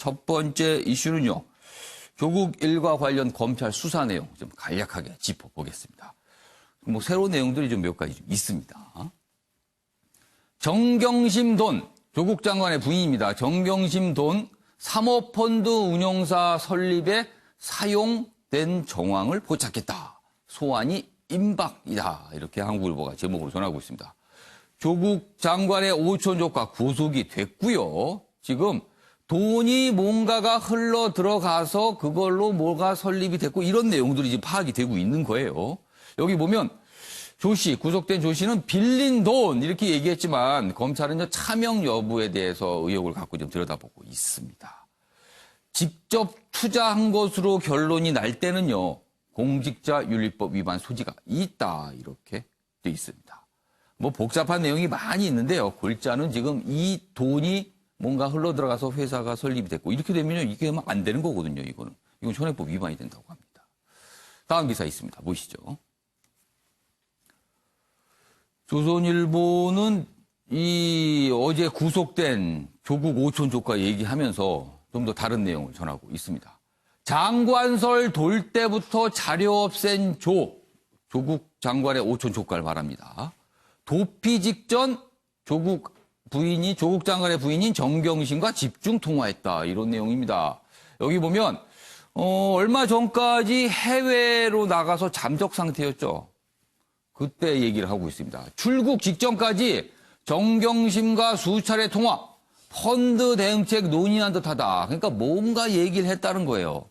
첫 번째 이슈는요. 조국 일과 관련 검찰 수사 내용 좀 간략하게 짚어보겠습니다. 뭐 새로운 내용들이 좀 몇 가지 좀 있습니다. 정경심 돈, 조국 장관의 부인입니다. 정경심 돈 사모펀드 운용사 설립에 사용된 정황을 포착했다. 소환이 임박이다. 이렇게 한국일보가 제목으로 전하고 있습니다. 조국 장관의 오촌 조카 구속이 됐고요. 지금 돈이 뭔가가 흘러 들어가서 그걸로 뭐가 설립이 됐고 이런 내용들이 지금 파악이 되고 있는 거예요. 여기 보면 조 씨, 구속된 조 씨는 빌린 돈 이렇게 얘기했지만 검찰은 차명 여부에 대해서 의혹을 갖고 좀 들여다보고 있습니다. 직접 투자한 것으로 결론이 날 때는요. 공직자윤리법 위반 소지가 있다 이렇게 돼 있습니다. 뭐 복잡한 내용이 많이 있는데요. 골자는 지금 이 돈이 뭔가 흘러 들어가서 회사가 설립이 됐고 이렇게 되면요. 이게 안 되는 거거든요. 이건 현행법 위반이 된다고 합니다. 다음 기사 있습니다. 보시죠. 조선일보는 이 어제 구속된 조국 오촌 조카 얘기하면서 좀 더 다른 내용을 전하고 있습니다. 장관설 돌 때부터 자료 없앤 조국 장관의 오촌 조카를 말합니다. 도피 직전 조국 장관의 부인인 정경심과 집중 통화했다. 이런 내용입니다. 여기 보면 얼마 전까지 해외로 나가서 잠적 상태였죠. 그때 얘기를 하고 있습니다. 출국 직전까지 정경심과 수차례 통화, 펀드 대응책 논의한 듯하다. 그러니까 뭔가 얘기를 했다는 거예요.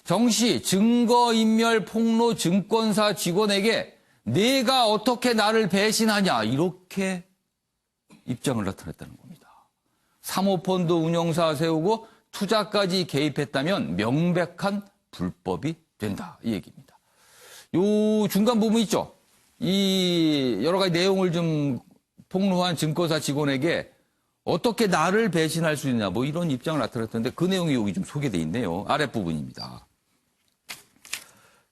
정 씨, 증거인멸 폭로 증권사 직원에게 내가 어떻게 나를 배신하냐 이렇게 입장을 나타냈다는 겁니다. 사모펀드 운영사 세우고 투자까지 개입했다면 명백한 불법이 된다 이 얘기입니다. 요 중간 부분 있죠. 이 여러 가지 내용을 좀 폭로한 증권사 직원에게 어떻게 나를 배신할 수 있냐 뭐 이런 입장을 나타냈던데 그 내용이 여기 좀 소개돼 있네요. 아랫부분입니다.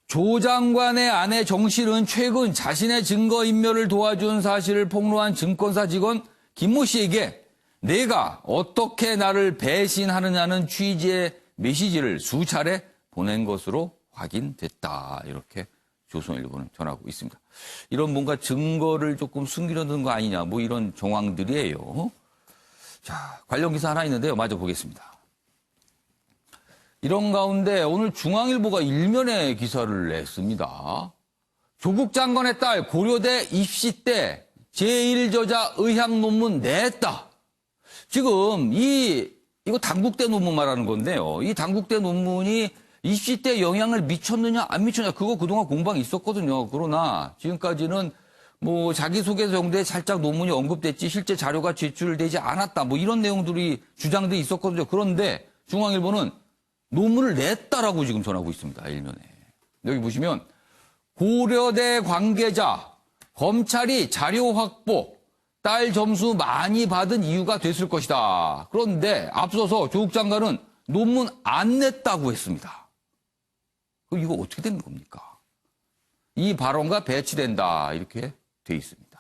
조 장관의 아내 정 씨는 최근 자신의 증거인멸을 도와준 사실을 폭로한 증권사 직원 김모 씨에게 내가 어떻게 나를 배신하느냐는 취지의 메시지를 수차례 보낸 것으로 확인됐다. 이렇게 조선일보는 전하고 있습니다. 이런 뭔가 증거를 조금 숨기려는 거 아니냐 뭐 이런 정황들이에요. 자, 관련 기사 하나 있는데요. 마저 보겠습니다. 이런 가운데 오늘 중앙일보가 일면에 기사를 냈습니다. 조국 장관의 딸 고려대 입시 때 제1저자 의학 논문 냈다. 지금 이거 단국대 논문 말하는 건데요. 이 단국대 논문이 입시 때 영향을 미쳤느냐 안 미쳤느냐 그거 그동안 공방이 있었거든요. 그러나 지금까지는 뭐 자기소개서 정도에 살짝 논문이 언급됐지 실제 자료가 제출되지 않았다. 뭐 이런 내용들이 주장들이 있었거든요. 그런데 중앙일보는 논문을 냈다라고 지금 전하고 있습니다. 일면에. 여기 보시면 고려대 관계자 검찰이 자료 확보 딸 점수 많이 받은 이유가 됐을 것이다. 그런데 앞서서 조국 장관은 논문 안 냈다고 했습니다. 그럼 이거 어떻게 되는 겁니까? 이 발언과 배치된다. 이렇게 돼 있습니다.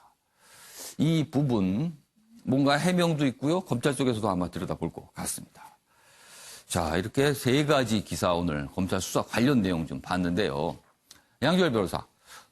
이 부분 뭔가 해명도 있고요. 검찰 쪽에서도 아마 들여다볼 것 같습니다. 자, 이렇게 세 가지 기사 오늘 검찰 수사 관련 내용 좀 봤는데요. 양지열 변호사.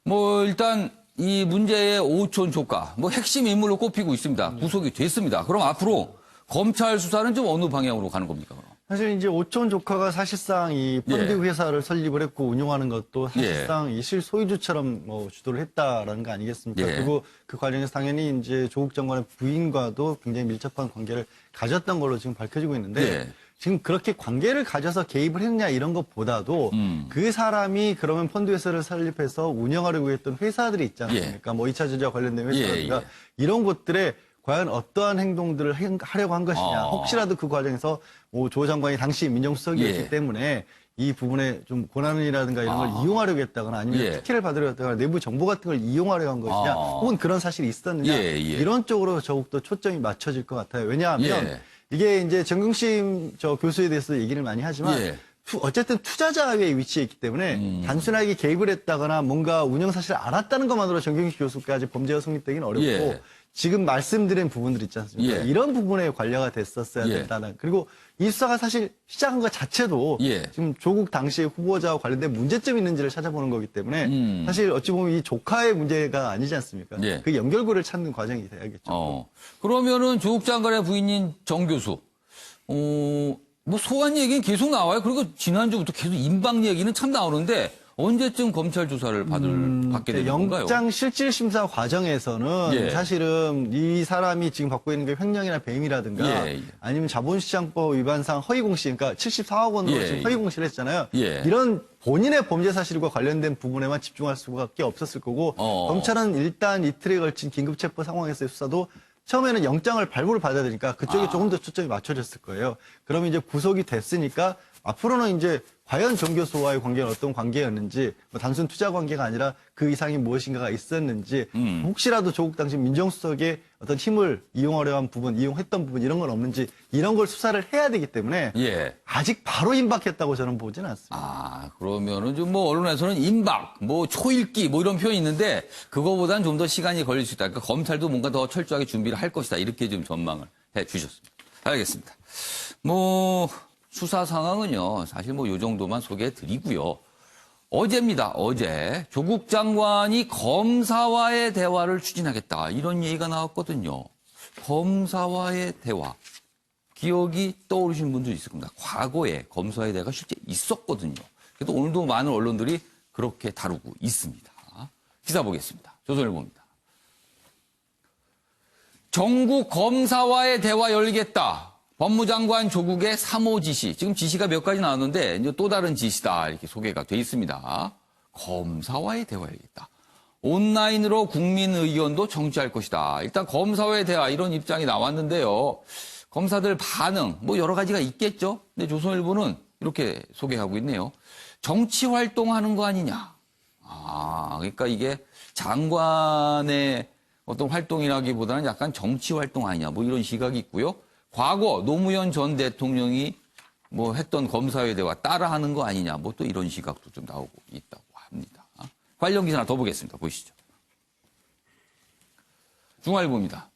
뭐 일단 이 문제의 오촌 조카 뭐 핵심 인물로 꼽히고 있습니다. 구속이 됐습니다. 그럼 앞으로 검찰 수사는 좀 어느 방향으로 가는 겁니까? 그럼? 사실 이제 오촌 조카가 사실상 이 펀드 회사를 설립을 했고 운영하는 것도 사실상 이 실소유주처럼 뭐 주도를 했다라는 거 아니겠습니까? 그리고 그 과정에서 당연히 이제 조국 장관의 부인과도 굉장히 밀접한 관계를 가졌던 걸로 지금 밝혀지고 있는데 지금 그렇게 관계를 가져서 개입을 했냐 이런 것보다도 그 사람이 그러면 펀드 회사를 설립해서 운영하려고 했던 회사들이 있지 않습니까? 뭐 2차 전지와 관련된 회사라든가 이런 곳들에 과연 어떠한 행동들을 하려고 한 것이냐. 혹시라도 그 과정에서 조 장관이 당시 민정수석이었기 때문에 이 부분에 좀 고난이라든가 이런 걸 이용하려고 했다거나 아니면 특혜를 받으려고 했다거나 내부 정보 같은 걸 이용하려고 한 것이냐. 혹은 그런 사실이 있었느냐. 이런 쪽으로 더욱더 초점이 맞춰질 것 같아요. 왜냐하면 이게 이제 정경심 교수에 대해서 얘기를 많이 하지만 어쨌든 투자자의 위치에 있기 때문에 단순하게 개입을 했다거나 뭔가 운영 사실을 알았다는 것만으로 정경심 교수까지 범죄가 성립되기는 어렵고 지금 말씀드린 부분들 있지 않습니까? 예. 이런 부분에 관여가 됐었어야 예. 된다는. 그리고 이 수사가 사실 시작한 것 자체도 예. 지금 조국 당시의 후보자와 관련된 문제점이 있는지를 찾아보는 거기 때문에 사실 어찌 보면 이 조카의 문제가 아니지 않습니까? 예. 그 연결고리를 찾는 과정이 돼야겠죠. 그러면은 조국 장관의 부인인 정 교수, 뭐 소환 얘기는 계속 나와요. 그리고 지난주부터 계속 임박 얘기는 참 나오는데 언제쯤 검찰 조사를 받게 되는 건가요? 영장 실질 심사 과정에서는 예. 사실은 이 사람이 지금 받고 있는 게 횡령이나 배임이라든가 예. 아니면 자본시장법 위반상 허위공시, 그러니까 74억 원으로 예. 지금 허위공시를 했잖아요. 예. 이런 본인의 범죄 사실과 관련된 부분에만 집중할 수밖에 없었을 거고 검찰은 일단 이틀에 걸친 긴급체포 상황에서의 수사도 처음에는 영장을 발부를 받아야 되니까 그쪽에 조금 더 초점이 맞춰졌을 거예요. 그러면 이제 구속이 됐으니까 앞으로는 이제 과연 정 교수와의 관계는 어떤 관계였는지, 뭐 단순 투자 관계가 아니라 그 이상이 무엇인가가 있었는지, 혹시라도 조국 당시 민정수석의 어떤 힘을 이용하려 한 부분, 이용했던 부분 이런 건 없는지 이런 걸 수사를 해야 되기 때문에 예. 아직 바로 임박했다고 저는 보지는 않습니다. 그러면은 좀 뭐 언론에서는 임박, 뭐 초읽기 뭐 이런 표현이 있는데 그거보다는 좀 더 시간이 걸릴 수 있다. 그러니까 검찰도 뭔가 더 철저하게 준비를 할 것이다. 이렇게 좀 전망을 해 주셨습니다. 알겠습니다. 뭐 수사 상황은요, 사실 뭐 요 정도만 소개해 드리고요. 어제입니다. 어제 조국 장관이 검사와의 대화를 추진하겠다. 이런 얘기가 나왔거든요. 검사와의 대화. 기억이 떠오르시는 분도 있을 겁니다. 과거에 검사와의 대화가 실제 있었거든요. 그래도 오늘도 많은 언론들이 그렇게 다루고 있습니다. 기사 보겠습니다. 조선일보입니다. 전국 검사와의 대화 열겠다. 법무장관 조국의 3호 지시. 지금 지시가 몇 가지 나왔는데 이제 또 다른 지시다. 이렇게 소개가 돼 있습니다. 검사와의 대화야겠다. 온라인으로 국민 의견도 정치할 것이다. 일단 검사와의 대화 이런 입장이 나왔는데요. 검사들 반응 뭐 여러 가지가 있겠죠. 근데 조선일보는 이렇게 소개하고 있네요. 정치 활동하는 거 아니냐. 그러니까 이게 장관의 어떤 활동이라기보다는 약간 정치 활동 아니냐. 뭐 이런 시각이 있고요. 과거 노무현 전 대통령이 뭐 했던 검사회 대화 따라하는 거 아니냐. 뭐 또 이런 시각도 좀 나오고 있다고 합니다. 관련 기사 하나 더 보겠습니다. 보시죠. 중앙일보입니다.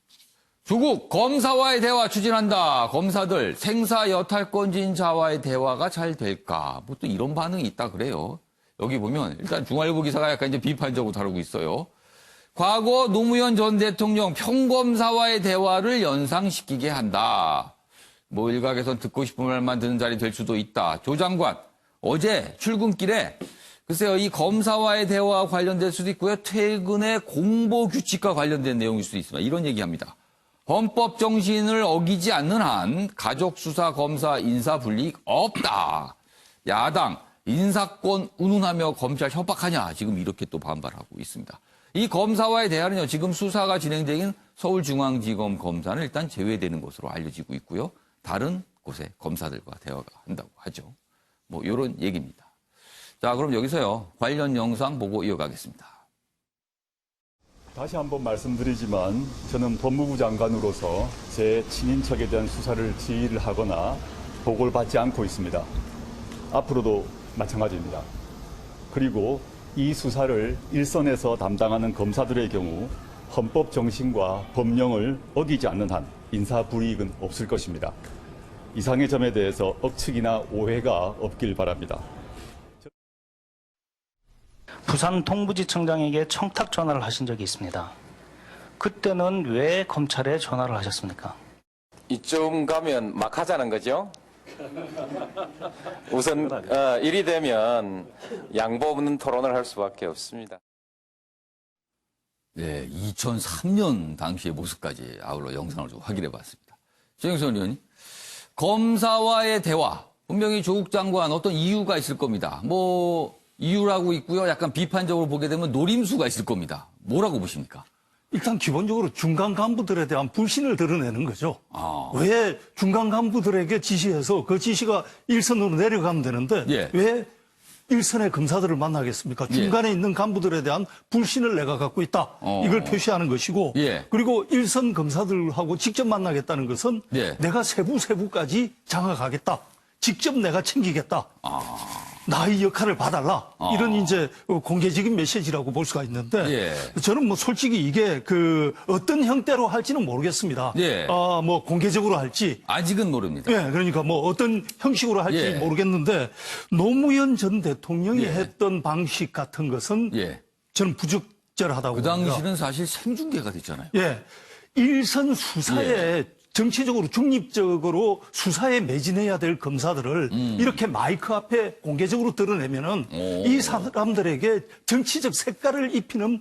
조국 검사와의 대화 추진한다. 검사들 생사 여탈권진자와의 대화가 잘 될까. 뭐 또 이런 반응이 있다 그래요. 여기 보면 일단 중앙일보 기사가 약간 이제 비판적으로 다루고 있어요. 과거 노무현 전 대통령 평검사와의 대화를 연상시키게 한다. 뭐 일각에선 듣고 싶은 말만 듣는 자리 될 수도 있다. 조 장관 어제 출근길에 글쎄요 이 검사와의 대화와 관련될 수도 있고요. 퇴근의 공보 규칙과 관련된 내용일 수도 있습니다. 이런 얘기합니다. 헌법 정신을 어기지 않는 한 가족 수사 검사 인사 불이익 없다. 야당 인사권 운운하며 검찰 협박하냐. 지금 이렇게 또 반발하고 있습니다. 이 검사와의 대화는요, 지금 수사가 진행되긴 서울중앙지검 검사는 일단 제외되는 것으로 알려지고 있고요. 다른 곳의 검사들과 대화가 한다고 하죠. 뭐, 요런 얘기입니다. 자, 그럼 여기서요, 관련 영상 보고 이어가겠습니다. 다시 한번 말씀드리지만 저는 법무부 장관으로서 제 친인척에 대한 수사를 지휘를 하거나 보고를 받지 않고 있습니다. 앞으로도 마찬가지입니다. 그리고 이 수사를 일선에서 담당하는 검사들의 경우 헌법 정신과 법령을 어기지 않는 한 인사불이익은 없을 것입니다. 이상의 점에 대해서 억측이나 오해가 없길 바랍니다. 부산 동부지청장에게 청탁 전화를 하신 적이 있습니다. 그때는 왜 검찰에 전화를 하셨습니까? 이쯤 가면 막 하자는 거죠. 우선 일이 되면 양보 없는 토론을 할 수밖에 없습니다. 네, 2003년 당시의 모습까지 아울러 영상을 좀 확인해 봤습니다. 최영선 의원님, 검사와의 대화, 분명히 조국 장관 어떤 이유가 있을 겁니다. 뭐 이유라고 있고요. 약간 비판적으로 보게 되면 노림수가 있을 겁니다. 뭐라고 보십니까? 일단 기본적으로 중간 간부들에 대한 불신을 드러내는 거죠. 왜 중간 간부들에게 지시해서 그 지시가 일선으로 내려가면 되는데 예. 왜 일선의 검사들을 만나겠습니까? 중간에 있는 간부들에 대한 불신을 내가 갖고 있다. 이걸 표시하는 것이고 예. 그리고 일선 검사들하고 직접 만나겠다는 것은 예. 내가 세부까지 장악하겠다. 직접 내가 챙기겠다. 나의 역할을 봐달라. 이런 이제 공개적인 메시지라고 볼 수가 있는데 예. 저는 뭐 솔직히 이게 그 어떤 형태로 할지는 모르겠습니다. 예. 뭐 공개적으로 할지. 아직은 모릅니다. 예, 그러니까 뭐 어떤 형식으로 할지 예. 모르겠는데 노무현 전 대통령이 예. 했던 방식 같은 것은 예. 저는 부적절하다고 그 봅니다. 당시는 사실 생중계가 됐잖아요. 예. 일선 수사에 정치적으로 중립적으로 수사에 매진해야 될 검사들을 이렇게 마이크 앞에 공개적으로 드러내면은 이 사람들에게 정치적 색깔을 입히는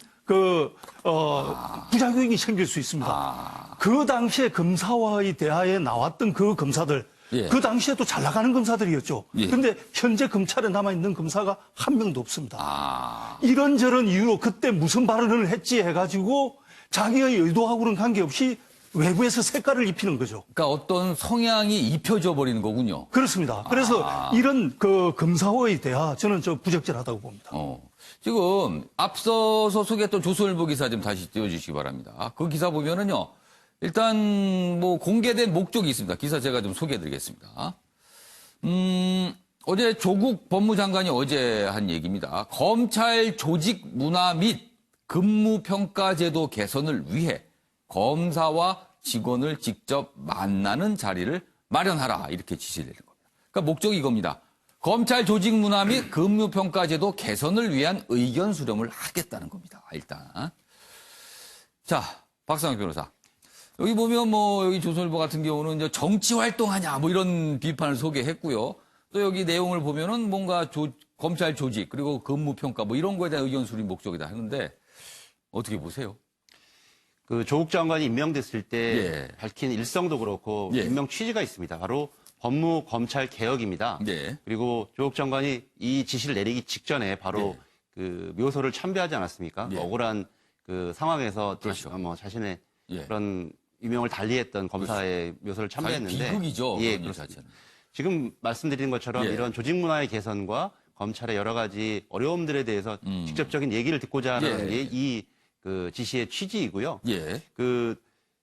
부작용이 생길 수 있습니다. 그 당시에 검사와의 대화에 나왔던 그 검사들, 예. 그 당시에도 잘 나가는 검사들이었죠. 예. 그런데 현재 검찰에 남아있는 검사가 한 명도 없습니다. 아. 이런저런 이유로 그때 무슨 발언을 했지 해가지고 자기의 의도하고는 관계없이 외부에서 색깔을 입히는 거죠. 그러니까 어떤 성향이 입혀져 버리는 거군요. 그렇습니다. 그래서 이런 그 검사와의 대화 저는 부적절하다고 봅니다. 지금 앞서서 소개했던 조선일보 기사 좀 다시 띄워주시기 바랍니다. 그 기사 보면은요, 일단 뭐 공개된 목적이 있습니다. 기사 제가 좀 소개해드리겠습니다. 어제 조국 법무장관이 어제 한 얘기입니다. 검찰 조직 문화 및 근무평가제도 개선을 위해 검사와 직원을 직접 만나는 자리를 마련하라 이렇게 지시를 내린 겁니다. 그러니까 목적이 이겁니다. 검찰 조직 문화 및 근무평가제도 개선을 위한 의견 수렴을 하겠다는 겁니다. 일단 자 박상혁 변호사 여기 보면 뭐 여기 조선일보 같은 경우는 이제 정치 활동하냐 뭐 이런 비판을 소개했고요. 또 여기 내용을 보면은 뭔가 검찰 조직 그리고 근무평가 뭐 이런 거에 대한 의견 수렴 목적이다 하는데 어떻게 보세요? 그 조국 장관이 임명됐을 때 예. 밝힌 일성도 그렇고 예. 임명 취지가 있습니다. 바로 법무 검찰 개혁입니다. 예. 그리고 조국 장관이 이 지시를 내리기 직전에 바로 예. 그 묘소를 참배하지 않았습니까? 예. 억울한 그 상황에서 그렇죠. 뭐 자신의 예. 그런 유명을 달리했던 검사의 묘소를 사실 참배했는데 비극이죠. 예, 그런 일 그렇습니다. 자체는. 지금 말씀드린 것처럼 예. 이런 조직 문화의 개선과 검찰의 여러 가지 어려움들에 대해서 직접적인 얘기를 듣고자 하는 예. 게 이 그 지시의 취지이고요. 예. 그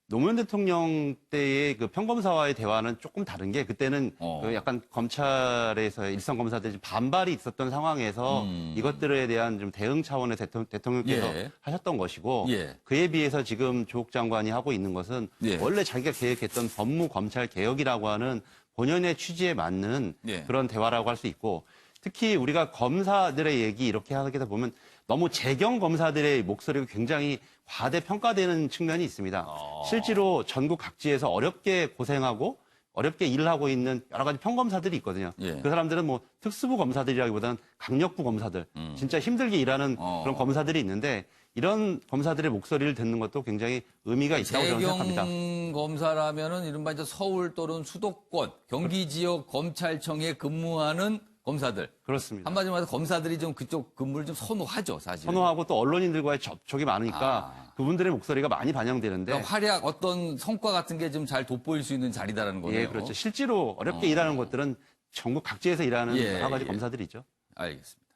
노무현 대통령 때의 그 평검사와의 대화는 조금 다른 게 그때는 그 약간 검찰에서의 일선 검사들이 반발이 있었던 상황에서 이것들에 대한 좀 대응 차원의 대통령께서 예. 하셨던 것이고 예. 그에 비해서 지금 조국 장관이 하고 있는 것은 예. 원래 자기가 계획했던 법무 검찰 개혁이라고 하는 본연의 취지에 맞는 예. 그런 대화라고 할 수 있고 특히 우리가 검사들의 얘기 이렇게 하게 보면 너무 재경 검사들의 목소리가 굉장히 과대평가되는 측면이 있습니다. 실제로 전국 각지에서 어렵게 고생하고 어렵게 일을 하고 있는 여러 가지 평검사들이 있거든요. 예. 그 사람들은 뭐 특수부 검사들이라기보다는 강력부 검사들, 진짜 힘들게 일하는 그런 검사들이 있는데 이런 검사들의 목소리를 듣는 것도 굉장히 의미가 있다고 저는 생각합니다. 재경 검사라면은 이른바 이제 서울 또는 수도권 경기 지역 검찰청에 근무하는 검사들. 그렇습니다. 한마디로 말해서 검사들이 좀 그쪽 근무를 좀 선호하죠, 사실. 선호하고 또 언론인들과의 접촉이 많으니까 그분들의 목소리가 많이 반영되는데 그러니까 활약 어떤 성과 같은 게 좀 잘 돋보일 수 있는 자리다라는 거네요. 예, 그렇죠. 실제로 어렵게 일하는 것들은 전국 각지에서 일하는 예, 여러 가지 예. 검사들이죠. 알겠습니다.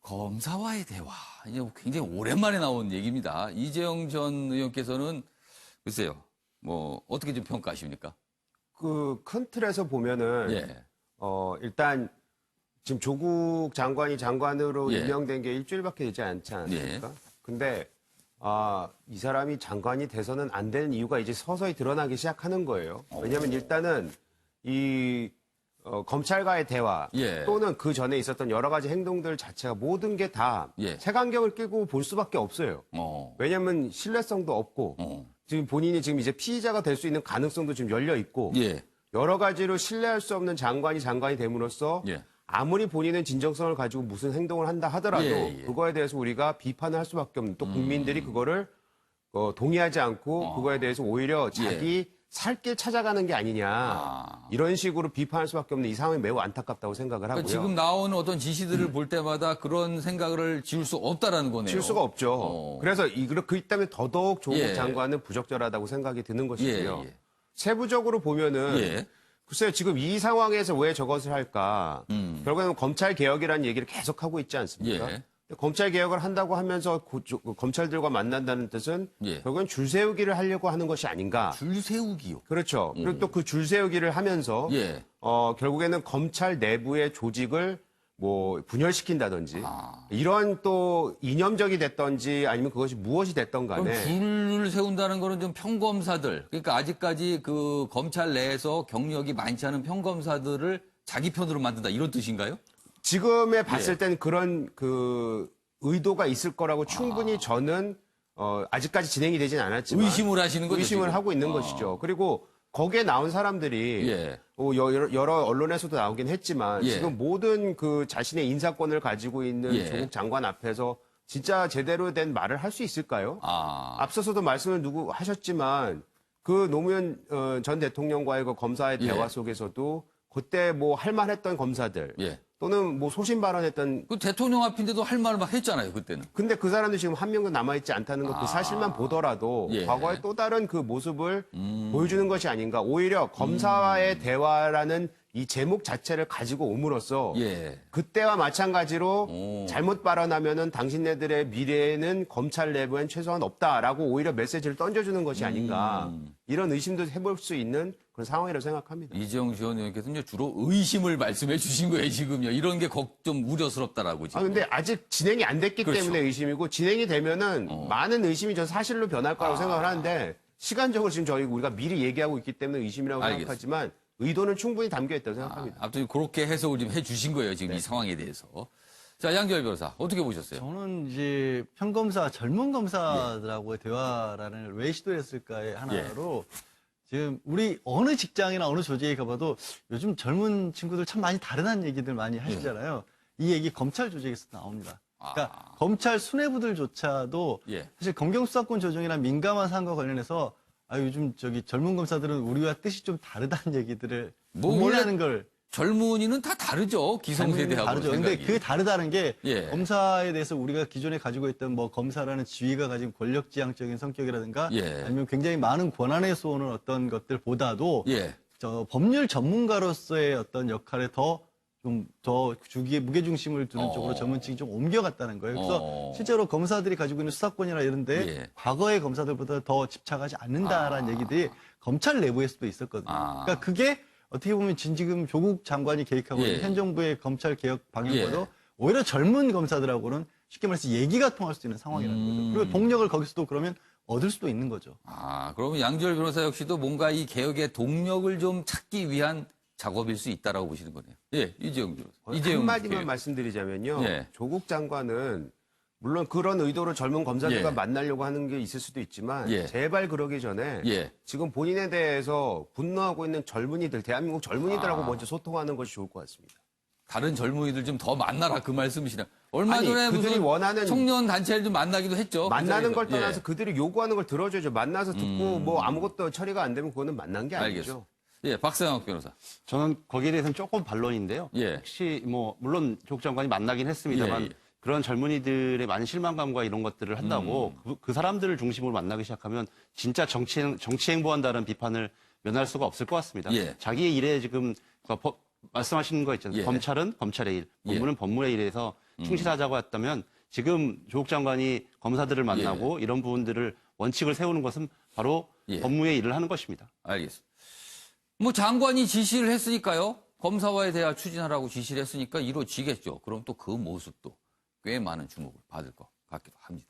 검사와의 대화. 이제 굉장히 오랜만에 나온 얘기입니다. 이재영 전 의원께서는 글쎄요. 뭐 어떻게 좀 평가하십니까? 그 큰 틀에서 보면은 예. 일단 지금 조국 장관이 장관으로 예. 임명된 게 일주일밖에 되지 않지 않습니까? 예. 근데 이 사람이 장관이 돼서는 안 되는 이유가 이제 서서히 드러나기 시작하는 거예요. 왜냐하면 일단은 이 검찰과의 대화 예. 또는 그 전에 있었던 여러 가지 행동들 자체가 모든 게 다 예. 색안경을 끼고 볼 수밖에 없어요. 왜냐하면 신뢰성도 없고 지금 본인이 지금 이제 피의자가 될 수 있는 가능성도 지금 열려 있고 예. 여러 가지로 신뢰할 수 없는 장관이 됨으로써 예. 아무리 본인은 진정성을 가지고 무슨 행동을 한다 하더라도 예, 예. 그거에 대해서 우리가 비판을 할 수밖에 없는 또 국민들이 그거를 동의하지 않고 그거에 대해서 오히려 자기 살 길 찾아가는 게 아니냐 이런 식으로 비판할 수밖에 없는 이 상황이 매우 안타깝다고 생각을 하고요. 그러니까 지금 나오는 어떤 지시들을 볼 때마다 그런 생각을 지울 수 없다라는 거네요. 칠 수가 없죠. 그래서 그 때문에 더더욱 조국 예. 장관은 부적절하다고 생각이 드는 것이고요. 예. 세부적으로 보면은 예. 글쎄요, 지금 이 상황에서 왜 저것을 할까? 결국에는 검찰 개혁이라는 얘기를 계속 하고 있지 않습니까? 예. 검찰 개혁을 한다고 하면서 검찰들과 만난다는 뜻은 예. 결국은 줄 세우기를 하려고 하는 것이 아닌가. 줄 세우기요. 그렇죠. 그리고 또 그 줄 세우기를 하면서 예. 결국에는 검찰 내부의 조직을 뭐 분열시킨다든지 아. 이런 또 이념적이 됐던지 아니면 그것이 무엇이 됐던 그럼 간에 줄을 세운다는 거는 좀 평검사들, 그러니까 아직까지 그 검찰 내에서 경력이 많지 않은 평검사들을 자기 편으로 만든다 이런 뜻인가요? 지금에 봤을 땐 그런 그 의도가 있을 거라고 충분히 저는 아직까지 진행이 되진 않았지만 의심을 하시는 거죠. 의심을 지금? 하고 있는 것이죠. 그리고 거기에 나온 사람들이 예. 여러 언론에서도 나오긴 했지만 예. 지금 모든 그 자신의 인사권을 가지고 있는 예. 조국 장관 앞에서 진짜 제대로 된 말을 할 수 있을까요? 아. 앞서서도 말씀을 하셨지만 그 노무현 전 대통령과의 그 검사의 예. 대화 속에서도 그때 뭐 할 만했던 검사들 예. 또는 뭐 소신 발언했던 그 대통령 앞인데도 할 말 막 했잖아요, 그때는. 근데 그 사람들 지금 한 명도 남아있지 않다는 것 그 사실만 보더라도 예. 과거의 또 다른 그 모습을 보여주는 것이 아닌가. 오히려 검사와의 대화라는 이 제목 자체를 가지고 옴으로써 예. 그때와 마찬가지로 오. 잘못 발언하면은 당신네들의 미래에는 검찰 내부엔 최소한 없다라고 오히려 메시지를 던져주는 것이 아닌가. 이런 의심도 해볼 수 있는 그런 상황이라고 생각합니다. 이재용 지원위원께서는 주로 의심을 말씀해 주신 거예요, 지금요. 이런 게 좀 우려스럽다라고 지금. 근데 아직 진행이 안 됐기 그렇죠. 때문에 의심이고 진행이 되면은 많은 의심이 전 사실로 변할 거라고 생각을 하는데 시간적으로 지금 우리가 미리 얘기하고 있기 때문에 의심이라고 알겠습니다. 생각하지만 의도는 충분히 담겨 있다고 생각합니다. 아무튼 그렇게 해석을 좀 해 주신 거예요, 지금 이 상황에 대해서. 자, 양지열 변호사, 어떻게 보셨어요? 저는 이제 평검사, 젊은 검사들하고의 대화라는 걸 왜 시도했을까의 하나로 지금 우리 어느 직장이나 어느 조직에 가봐도 요즘 젊은 친구들 참 많이 다르다는 얘기들 많이 하시잖아요. 이 얘기 검찰 조직에서 나옵니다. 그러니까 검찰 수뇌부들조차도 예. 사실 검경수사권 조정이나 민감한 사안과 관련해서 요즘 젊은 검사들은 우리와 뜻이 좀 다르다는 얘기들을 뭐 원하는 걸 젊은이는 다 다르죠, 기성세대하고. 다르죠. 근데 그 다르다는 게 예. 검사에 대해서 우리가 기존에 가지고 있던 뭐 검사라는 지위가 가진 권력지향적인 성격이라든가 예. 아니면 굉장히 많은 권한에 쏘는 어떤 것들보다도 예. 법률 전문가로서의 어떤 역할에 더 주기에 무게중심을 두는 쪽으로 전문층이 좀 옮겨갔다는 거예요. 그래서 실제로 검사들이 가지고 있는 수사권이나 이런데 예. 과거의 검사들보다 더 집착하지 않는다라는 얘기들이 검찰 내부에서도 있었거든요. 그러니까 그게 어떻게 보면 지금 조국 장관이 계획하고 있는 예. 현 정부의 검찰 개혁 방향과도 예. 오히려 젊은 검사들하고는 쉽게 말해서 얘기가 통할 수 있는 상황이라는 거죠. 그리고 동력을 거기서도 그러면 얻을 수도 있는 거죠. 그러면 양지열 변호사 역시도 뭔가 이 개혁의 동력을 좀 찾기 위한 작업일 수 있다라고 보시는 거네요. 예, 이재용 변호사. 한마디만 말씀드리자면요. 예. 조국 장관은 물론 그런 의도로 젊은 검사들과 예. 만나려고 하는 게 있을 수도 있지만 예. 제발 그러기 전에 예. 지금 본인에 대해서 분노하고 있는 젊은이들, 대한민국 젊은이들하고 먼저 소통하는 것이 좋을 것 같습니다. 다른 젊은이들 좀 더 만나라 그 말씀이시나? 얼마 아니, 전에 그들이 무슨 원하는 청년 단체를 좀 만나기도 했죠. 만나는 그 걸 자리에서. 떠나서 그들이 요구하는 걸 들어줘야죠. 만나서 듣고 뭐 아무것도 처리가 안 되면 그거는 만난 게 아니죠. 알겠습니다. 예, 박상혁 변호사. 저는 거기에 대해서는 조금 반론인데요. 예. 혹시 뭐 물론 조국 장관이 만나긴 했습니다만 예, 예. 그런 젊은이들의 많은 실망감과 이런 것들을 한다고 그 사람들을 중심으로 만나기 시작하면 진짜 정치 행보한다는 비판을 면할 수가 없을 것 같습니다. 예. 자기의 일에 지금 말씀하시는 거 있잖아요. 예. 검찰은 검찰의 일, 예. 법무는 법무의 일에서 충실하자고 했다면 지금 조국 장관이 검사들을 만나고 이런 부분들을 원칙을 세우는 것은 바로 예. 법무의 일을 하는 것입니다. 알겠습니다. 뭐 장관이 지시를 했으니까요. 검사와의 대화 추진하라고 지시를 했으니까 이루어지겠죠. 그럼 또 그 모습도 꽤 많은 주목을 받을 것 같기도 합니다.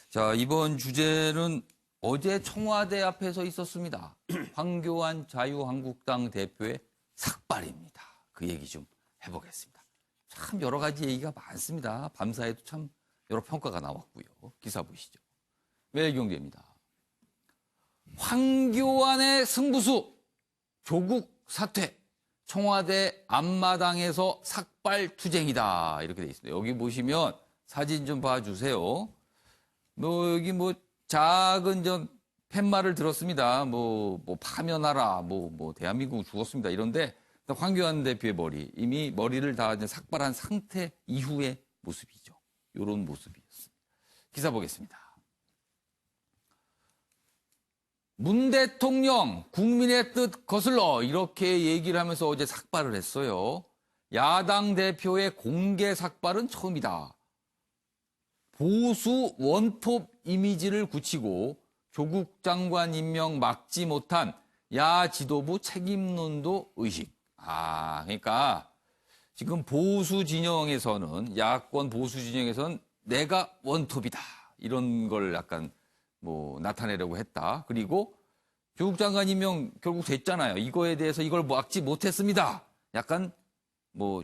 자, 이번 주제는 어제 청와대 앞에서 있었습니다. 황교안 자유한국당 대표의 삭발입니다. 그 얘기 좀 해보겠습니다. 참 여러 가지 얘기가 많습니다. 밤사이도 참 여러 평가가 나왔고요. 기사 보시죠. 매일경제입니다. 황교안의 승부수, 조국 사퇴, 청와대 앞마당에서 삭발 투쟁이다. 이렇게 돼 있습니다. 여기 보시면 사진 좀 봐주세요. 여기 작은 팻말을 들었습니다. 파면하라, 대한민국은 죽었습니다. 이런데 황교안 대표의 머리, 이미 머리를 다 삭발한 상태 이후의 모습이죠. 이런 모습이었습니다. 기사 보겠습니다. 문 대통령 국민의 뜻 거슬러 이렇게 얘기를 하면서 어제 삭발을 했어요. 야당 대표의 공개 삭발은 처음이다. 보수 원톱 이미지를 굳히고 조국 장관 임명 막지 못한 야 지도부 책임론도 의식. 그러니까 지금 보수 진영에서는, 야권 보수 진영에서는 내가 원톱이다. 이런 걸 약간 나타내려고 했다. 그리고 조국 장관 임명 결국 됐잖아요. 이거에 대해서 이걸 막지 못했습니다. 약간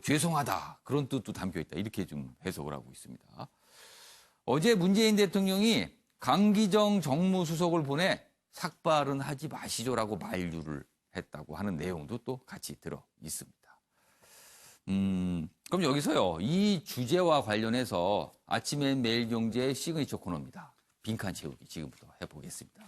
죄송하다. 그런 뜻도 담겨 있다. 이렇게 좀 해석을 하고 있습니다. 어제 문재인 대통령이 강기정 정무수석을 보내 삭발은 하지 마시죠라고 만류를 했다고 하는 내용도 또 같이 들어 있습니다. 그럼 여기서요, 이 주제와 관련해서 아침엔 매일경제의 시그니처 코너입니다. 빈칸 채우기 지금부터 해보겠습니다.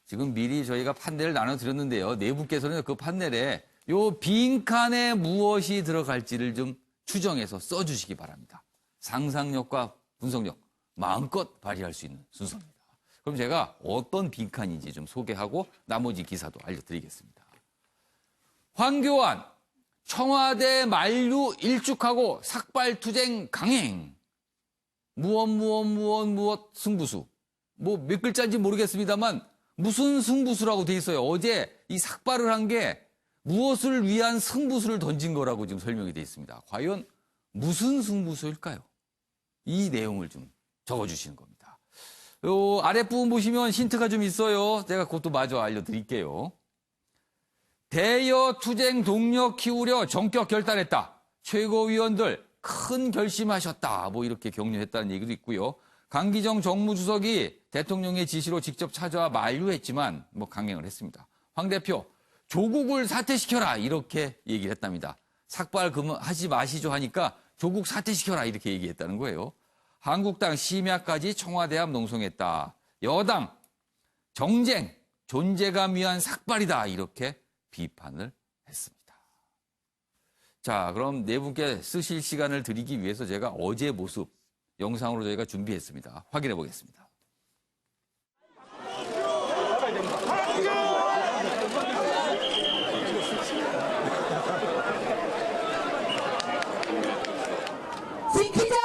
지금 미리 저희가 판넬을 나눠드렸는데요. 네 분께서는 그 판넬에 요 빈칸에 무엇이 들어갈지를 좀 추정해서 써주시기 바랍니다. 상상력과 분석력 마음껏 발휘할 수 있는 순서입니다. 그럼 제가 어떤 빈칸인지 좀 소개하고 나머지 기사도 알려드리겠습니다. 황교안, 청와대 만류 일축하고 삭발투쟁 강행. 무엇 승부수. 몇 글자인지 모르겠습니다만 무슨 승부수라고 돼 있어요. 어제 이 삭발을 한 게 무엇을 위한 승부수를 던진 거라고 지금 설명이 돼 있습니다. 과연 무슨 승부수일까요? 이 내용을 좀 적어주시는 겁니다. 요 아랫부분 보시면 힌트가 좀 있어요. 제가 그것도 마저 알려드릴게요. 대여 투쟁 동력 키우려 전격 결단했다. 최고위원들 큰 결심하셨다. 이렇게 격려했다는 얘기도 있고요. 강기정 정무수석이 대통령의 지시로 직접 찾아와 만류했지만 강행을 했습니다. 황 대표 조국을 사퇴시켜라 이렇게 얘기를 했답니다. 삭발 하지 마시죠 하니까 조국 사퇴시켜라 이렇게 얘기했다는 거예요. 한국당 심야까지 청와대 앞 농성했다. 여당 정쟁 존재감 위한 삭발이다 이렇게 비판을 했습니다. 자, 그럼 네 분께 쓰실 시간을 드리기 위해서 제가 어제 모습 영상으로 저희가 준비했습니다. 확인해 보겠습니다. 지키자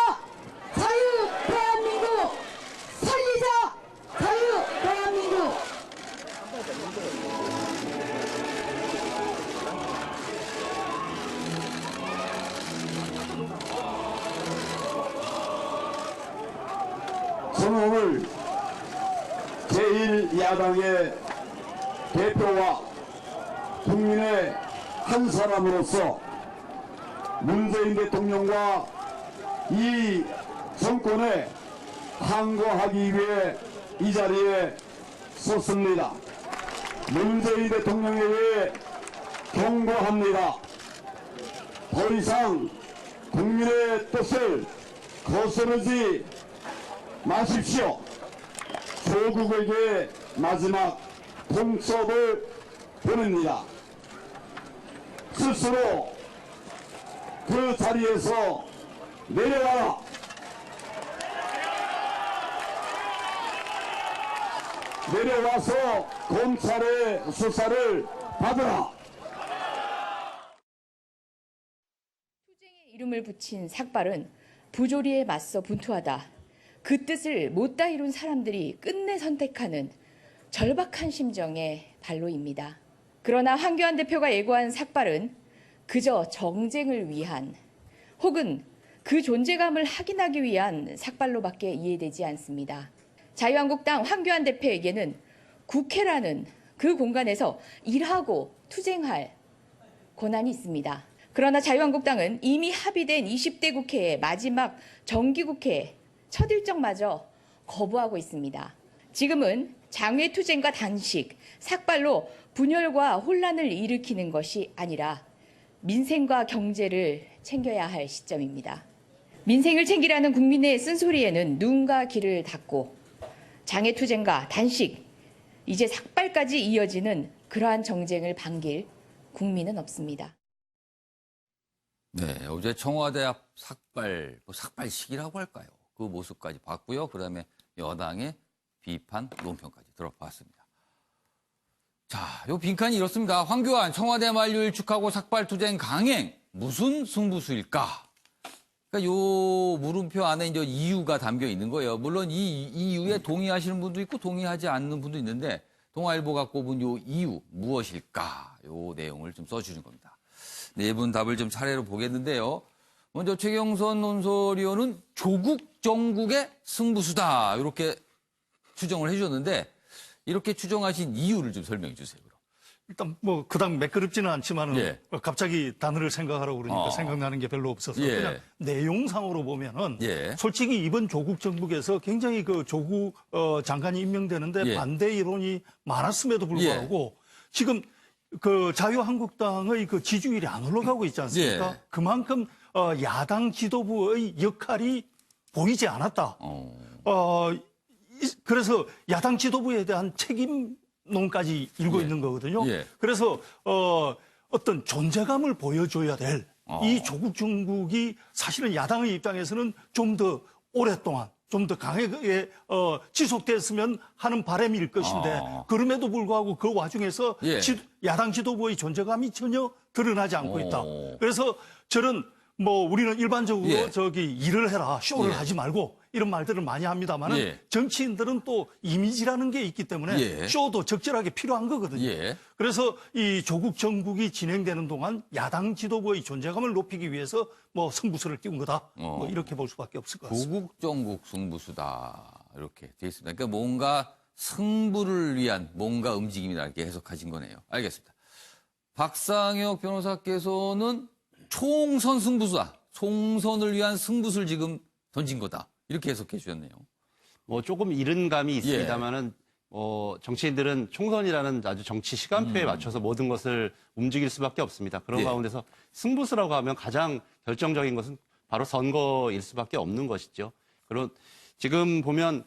자유 대한민국, 살리자 자유 대한민국. 저는 오늘 제1야당의 대표와 국민의 한 사람으로서 문재인 대통령과 이 정권에 항거하기 위해 이 자리에 섰습니다. 문재인 대통령에게 경고합니다. 더 이상 국민의 뜻을 거스르지 마십시오. 조국에게 마지막 통첩을 보냅니다. 스스로 그 자리에서 내려와라. 내려와서 검찰의 수사를 받으라. 투쟁의 이름을 붙인 삭발은 부조리에 맞서 분투하다. 그 뜻을 못다 이룬 사람들이 끝내 선택하는 절박한 심정의 발로입니다. 그러나 황교안 대표가 예고한 삭발은 그저 정쟁을 위한 혹은 그 존재감을 확인하기 위한 삭발로밖에 이해되지 않습니다. 자유한국당 황교안 대표에게는 국회라는 그 공간에서 일하고 투쟁할 권한이 있습니다. 그러나 자유한국당은 이미 합의된 20대 국회의 마지막 정기국회 첫 일정마저 거부하고 있습니다. 지금은 장외 투쟁과 단식, 삭발로 분열과 혼란을 일으키는 것이 아니라 민생과 경제를 챙겨야 할 시점입니다. 민생을 챙기라는 국민의 쓴소리에는 눈과 귀를 닫고 장애 투쟁과 단식, 이제 삭발까지 이어지는 그러한 정쟁을 반길 국민은 없습니다. 네, 어제 청와대 앞 삭발식이라고 할까요? 그 모습까지 봤고요. 그다음에 여당의 비판, 논평까지 들어봤습니다. 자, 요 빈칸이 이렇습니다. 황교안 청와대 만류 일축하고 삭발 투쟁 강행. 무슨 승부수일까? 그러니까 요 물음표 안에 이제 이유가 담겨 있는 거예요. 물론 이 이유에 동의하시는 분도 있고 동의하지 않는 분도 있는데 동아일보가 꼽은 요 이유 무엇일까? 요 내용을 좀 써주는 겁니다. 네 분 답을 좀 차례로 보겠는데요. 먼저 최경선 논설위원은 조국 정국의 승부수다 이렇게 추정을 해주셨는데 이렇게 추정하신 이유를 좀 설명해 주세요. 일단 뭐 그닥 매끄럽지는 않지만은 예. 갑자기 단어를 생각하라고 그러니까 생각나는 게 별로 없어서 예. 그냥 내용상으로 보면은 예. 솔직히 이번 조국 정국에서 굉장히 그 조국 장관이 임명되는데 예. 반대 이론이 많았음에도 불구하고 지금 그 자유한국당의 그 지지율이 안 올라가고 있지 않습니까? 예. 그만큼 야당 지도부의 역할이 보이지 않았다. 그래서 야당 지도부에 대한 책임론까지 일고 있는 거거든요. 예. 그래서 어떤 존재감을 보여줘야 될 이 조국 정국이 사실은 야당의 입장에서는 좀 더 오랫동안 좀 더 강하게 지속됐으면 하는 바람일 것인데 그럼에도 불구하고 그 와중에서 예. 야당 지도부의 존재감이 전혀 드러나지 않고 있다. 그래서 저는 뭐 우리는 일반적으로 예. 저기 일을 해라 쇼를 예. 하지 말고 이런 말들을 많이 합니다만은 예. 정치인들은 또 이미지라는 게 있기 때문에 예. 쇼도 적절하게 필요한 거거든요. 예. 그래서 이 조국 정국이 진행되는 동안 야당 지도부의 존재감을 높이기 위해서 뭐 승부수를 띄운 거다. 뭐 이렇게 볼 수밖에 없을 것 같습니다. 조국 정국 승부수다 이렇게 돼 있습니다. 그러니까 뭔가 승부를 위한 뭔가 움직임이다 이렇게 해석하신 거네요. 알겠습니다. 박상혁 변호사께서는 총선 승부수다. 총선을 위한 승부수를 지금 던진 거다. 이렇게 해석해 주셨네요. 뭐 조금 이른 감이 있습니다만은 정치인들은 총선이라는 아주 정치 시간표에 맞춰서 모든 것을 움직일 수밖에 없습니다. 그런 예. 가운데서 승부수라고 하면 가장 결정적인 것은 바로 선거일 수밖에 없는 것이죠. 그런 지금 보면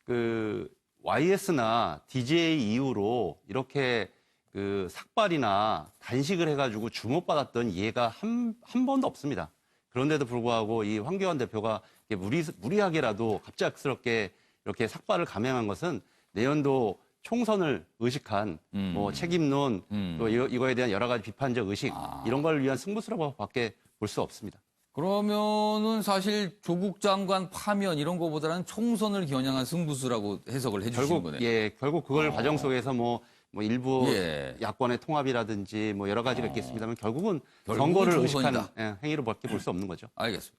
그 YS나 DJ 이후로 이렇게 그 삭발이나 단식을 해가지고 주목받았던 예가 한 번도 없습니다. 그런데도 불구하고 이 황교안 대표가 무리하게라도 갑작스럽게 이렇게 삭발을 감행한 것은 내년도 총선을 의식한 뭐 책임론 또 이거에 대한 여러 가지 비판적 의식 이런 걸 위한 승부수라고밖에 볼 수 없습니다. 그러면은 사실 조국 장관 파면 이런 거보다는 총선을 겨냥한 승부수라고 해석을 해 주시는 거네요. 결국 그걸 과정 속에서 뭐 일부 예. 야권의 통합이라든지 뭐 여러 가지가 있겠습니다만 결국은 결국은 선거를 총선이다. 의식한 행위로밖에 볼 수 없는 거죠. 알겠습니다.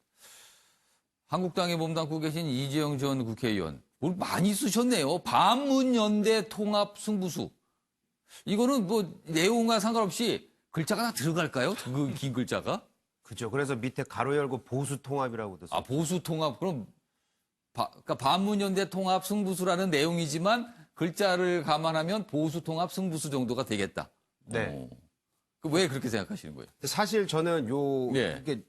한국당에 몸담고 계신 이재영 전 국회의원 뭘 많이 쓰셨네요. 반문연대 통합 승부수. 이거는 뭐 내용과 상관없이 글자가 다 들어갈까요? 그 긴 글자가? 그죠. 그래서 밑에 가로 열고 보수 통합이라고도 써요. 보수 통합. 그럼 그러니까 반문연대 통합 승부수라는 내용이지만 글자를 감안하면 보수 통합 승부수 정도가 되겠다. 네. 왜 그렇게 생각하시는 거예요? 사실 저는 이게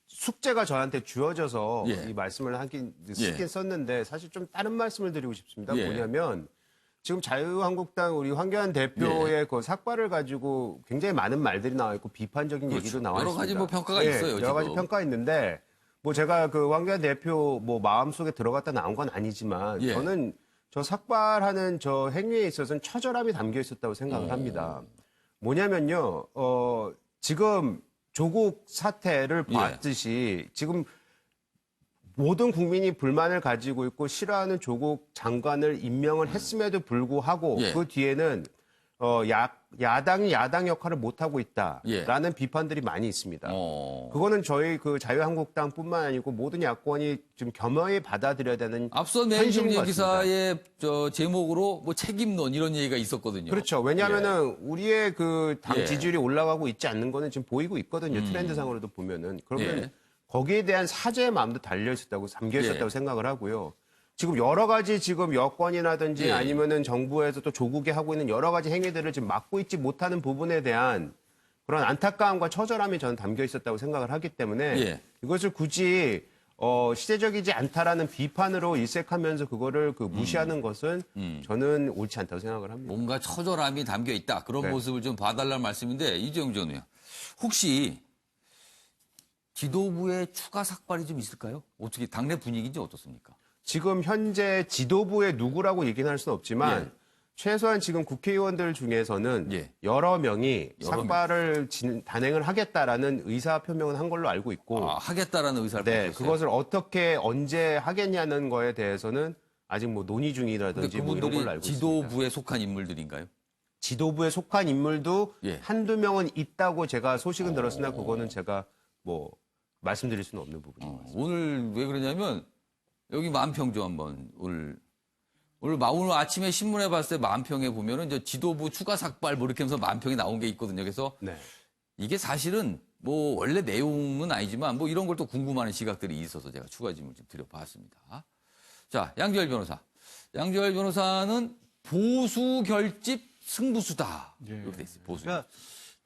숙제가 저한테 주어져서 예. 이 말씀을 쓰긴 예. 썼는데 사실 좀 다른 말씀을 드리고 싶습니다. 예. 뭐냐면 지금 자유한국당 우리 황교안 대표의 그 삭발을 가지고 굉장히 많은 말들이 나와 있고 비판적인 얘기도 나와 있습니다. 여러 가지 뭐 평가가 있어요. 여러 가지 지금. 평가 있는데 뭐 제가 그 황교안 대표 뭐 마음속에 들어갔다 나온 건 아니지만 예. 저는 저 삭발하는 저 행위에 있어서는 처절함이 담겨 있었다고 생각을 합니다. 뭐냐면요, 지금 조국 사태를 봤듯이 지금 모든 국민이 불만을 가지고 있고 싫어하는 조국 장관을 임명을 했음에도 불구하고 그 뒤에는 야당이 야당 역할을 못하고 있다라는 비판들이 많이 있습니다. 그거는 저희 그 자유한국당뿐만 아니고 모든 야권이 좀 겸허히 받아들여야 되는 앞서 매일경제 기사의 제목으로 뭐 책임론 이런 얘기가 있었거든요. 그렇죠. 왜냐하면은 우리의 그 당 지지율이 올라가고 있지 않는 거는 지금 보이고 있거든요. 트렌드상으로도 보면은 그러면 거기에 대한 사죄의 마음도 담겨 있었다고 생각을 하고요. 지금 여러 가지 지금 여권이라든지 아니면은 정부에서 또 조국이 하고 있는 여러 가지 행위들을 지금 막고 있지 못하는 부분에 대한 그런 안타까움과 처절함이 저는 담겨 있었다고 생각을 하기 때문에 이것을 굳이 시대적이지 않다라는 비판으로 일색하면서 그거를 무시하는 것은 저는 옳지 않다고 생각을 합니다. 뭔가 처절함이 담겨 있다. 그런 모습을 좀 봐달라는 말씀인데 이재용 전 의원 혹시 지도부의 추가 삭발이 좀 있을까요? 어떻게 당내 분위기인지 어떻습니까? 지금 현재 지도부의 누구라고 얘기는 할 수는 없지만 최소한 지금 국회의원들 중에서는 예. 여러 명이 여러 삭발을 단행을 하겠다라는 의사 표명은 한 걸로 알고 있고, 하겠다라는 의사를 네, 밝혔어요. 그것을 어떻게 언제 하겠냐는 거에 대해서는 아직 뭐 논의 중이라든지 뭐 이런 걸로 알고 있습니다. 지도부에 속한 인물들인가요? 지도부에 속한 인물도 예. 한두 명은 있다고 제가 소식은 들었으나 그거는 제가 뭐 말씀드릴 수는 없는 부분입니다. 오늘 왜 그러냐면 여기 만평조 한번 오늘 아침에 신문에 봤을 때 만평에 보면은 이제 지도부 추가 삭발 뭐 이렇게 하면서 만평이 나온 게 있거든요. 그래서 네. 이게 사실은 뭐 원래 내용은 아니지만 뭐 이런 걸 또 궁금해하는 시각들이 있어서 제가 추가 질문 좀 드려봤습니다. 자, 양지열 변호사. 양지열 변호사는 보수 결집 승부수다. 이렇게 돼 있어요. 보수. 그러니까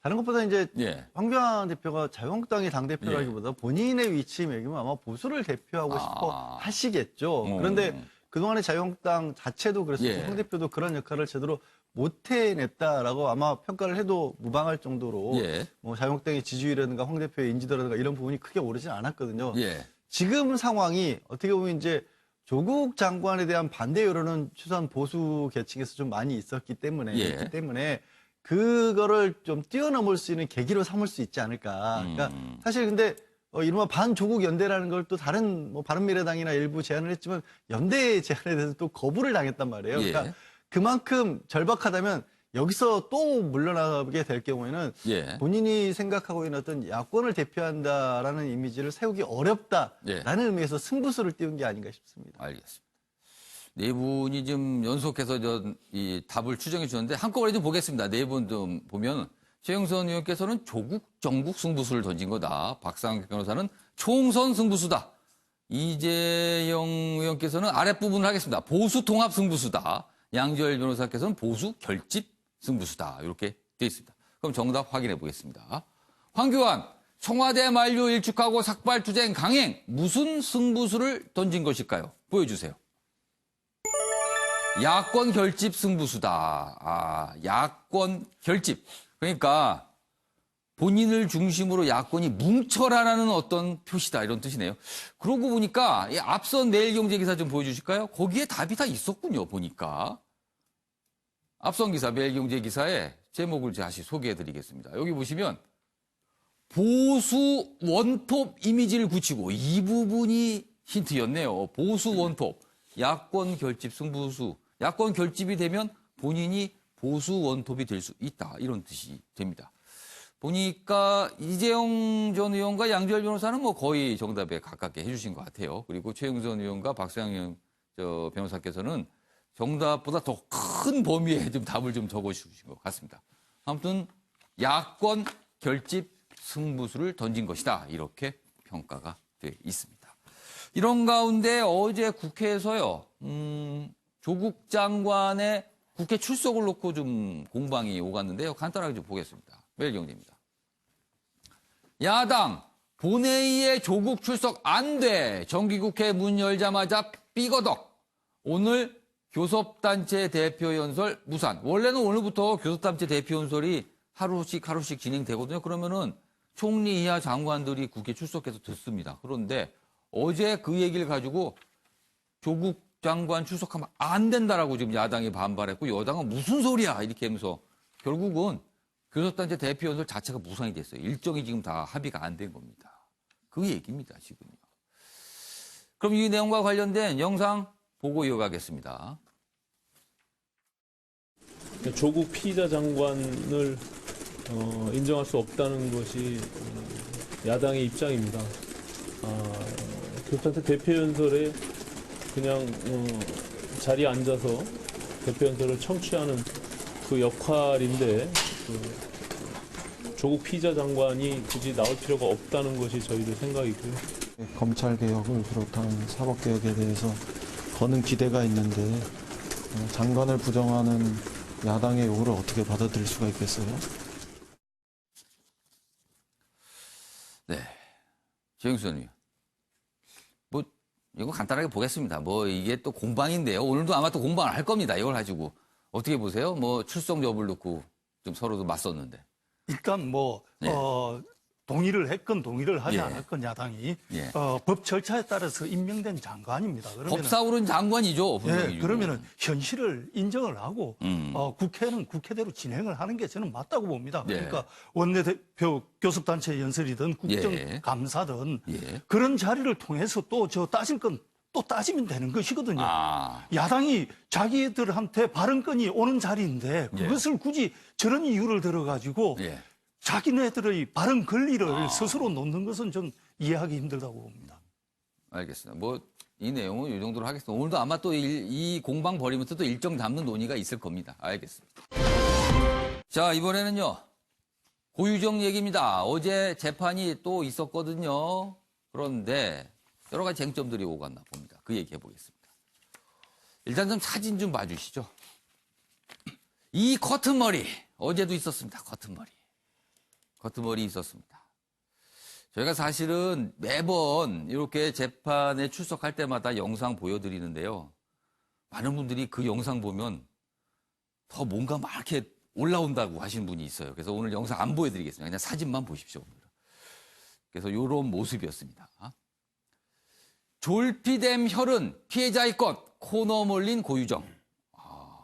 다른 것보다 이제 예. 황교안 대표가 자유한국당의 당대표라기보다 본인의 위치 매기면 아마 보수를 대표하고 싶어 하시겠죠. 그런데 그동안의 자유한국당 자체도 그랬었고 예. 황 대표도 그런 역할을 제대로 못 해냈다라고 아마 평가를 해도 무방할 정도로 예. 뭐 자유한국당의 지지율이라든가 황 대표의 인지도라든가 이런 부분이 크게 오르진 않았거든요. 예. 지금 상황이 어떻게 보면 이제 조국 장관에 대한 반대 여론은 최소한 보수 계층에서 좀 많이 있었기 때문에 그거를 좀 뛰어넘을 수 있는 계기로 삼을 수 있지 않을까. 그러니까 사실 근데 이른바 반조국 연대라는 걸 또 다른 뭐 바른미래당이나 일부 제안을 했지만 연대 제안에 대해서 또 거부를 당했단 말이에요. 그러니까 예. 그만큼 절박하다면 여기서 또 물러나게 될 경우에는 예. 본인이 생각하고 있는 어떤 야권을 대표한다라는 이미지를 세우기 어렵다라는 의미에서 승부수를 띄운 게 아닌가 싶습니다. 알겠습니다. 네 분이 좀 연속해서 이 답을 추정해 주셨는데 한꺼번에 좀 보겠습니다. 네 분 좀 보면 최영선 의원께서는 조국 정국 승부수를 던진 거다. 박상혁 변호사는 총선 승부수다. 이재영 의원께서는 아랫부분을 하겠습니다. 보수 통합 승부수다. 양지열 변호사께서는 보수 결집 승부수다. 이렇게 되어 있습니다. 그럼 정답 확인해 보겠습니다. 황교안, 청와대 만료 일축하고 삭발투쟁 강행. 무슨 승부수를 던진 것일까요? 보여주세요. 야권 결집 승부수다. 야권 결집. 그러니까 본인을 중심으로 야권이 뭉쳐라라는 어떤 표시다. 이런 뜻이네요. 그러고 보니까 이 앞선 매일경제 기사 좀 보여주실까요? 거기에 답이 다 있었군요. 보니까. 앞선 기사, 매일경제 기사에 제목을 다시 소개해드리겠습니다. 여기 보시면 보수 원톱 이미지를 굳히고 이 부분이 힌트였네요. 보수 원톱. 야권 결집 승부수. 야권 결집이 되면 본인이 보수 원톱이 될 수 있다. 이런 뜻이 됩니다. 보니까 이재영 전 의원과 양지열 변호사는 뭐 거의 정답에 가깝게 해주신 것 같아요. 그리고 최영선 의원과 박상영 변호사께서는 정답보다 더 큰 범위에 좀 답을 좀 적어주신 것 같습니다. 아무튼 야권 결집 승부수를 던진 것이다. 이렇게 평가가 돼 있습니다. 이런 가운데 어제 국회에서요, 조국 장관의 국회 출석을 놓고 좀 공방이 오갔는데요. 간단하게 좀 보겠습니다. 매일경제입니다. 야당 본회의에 조국 출석 안 돼. 정기국회 문 열자마자 삐거덕. 오늘 교섭단체 대표연설 무산. 원래는 오늘부터 교섭단체 대표연설이 하루씩 진행되거든요. 그러면은 총리 이하 장관들이 국회 출석해서 듣습니다. 그런데 어제 그 얘기를 가지고 조국 장관 출석하면 안 된다라고 지금 야당이 반발했고 여당은 무슨 소리야 이렇게 하면서 결국은 교섭단체 대표연설 자체가 무산이 됐어요. 일정이 지금 다 합의가 안 된 겁니다. 그 얘기입니다, 지금요. 그럼 이 내용과 관련된 영상 보고 이어가겠습니다. 조국 피의자 장관을 인정할 수 없다는 것이 야당의 입장입니다. 교섭단체 대표연설에 그냥 자리에 앉아서 대표연설을 청취하는 그 역할인데 조국 피의자 장관이 굳이 나올 필요가 없다는 것이 저희들 생각이고요. 검찰개혁을 비롯한 사법개혁에 대해서 거는 기대가 있는데 장관을 부정하는 야당의 요구를 어떻게 받아들일 수가 있겠어요? 네, 최영선 의원. 뭐 이거 간단하게 보겠습니다. 뭐 이게 또 공방인데요. 오늘도 아마 또 공방을 할 겁니다. 이걸 가지고 어떻게 보세요? 뭐 출석 여부를 놓고 좀 서로도 맞섰는데. 일단 뭐 동의를 했건 동의를 하지 예. 않았건 야당이 예. 법 절차에 따라서 임명된 장관입니다. 그러면 법사울은 장관이죠. 분명히. 그러면은 현실을 인정을 하고 국회는 국회대로 진행을 하는 게 저는 맞다고 봅니다. 예. 그러니까 원내대표 교섭단체 연설이든 국정감사든 예. 그런 자리를 통해서 또 저 따질 건 또 따지면 되는 것이거든요. 야당이 자기들한테 발언권이 오는 자리인데 그것을 굳이 저런 이유를 들어가지고 자기네들의 발언 권리를 스스로 놓는 것은 좀 이해하기 힘들다고 봅니다. 알겠습니다. 뭐 이 내용은 이 정도로 하겠습니다. 오늘도 아마 또 이 공방 벌이면서 또 일정 잡는 논의가 있을 겁니다. 알겠습니다. 자, 이번에는요. 고유정 얘기입니다. 어제 재판이 또 있었거든요. 그런데 여러 가지 쟁점들이 오갔나 봅니다. 그 얘기 해보겠습니다. 일단 좀 사진 좀 봐주시죠. 이 커튼머리 어제도 있었습니다. 커튼머리 있었습니다. 저희가 사실은 매번 이렇게 재판에 출석할 때마다 영상 보여드리는데요. 많은 분들이 그 영상 보면 더 뭔가 막 이렇게 올라온다고 하시는 분이 있어요. 그래서 오늘 영상 안 보여드리겠습니다. 그냥 사진만 보십시오. 그래서 이런 모습이었습니다. 졸피뎀 혈흔 피해자의 것 코너 몰린 고유정.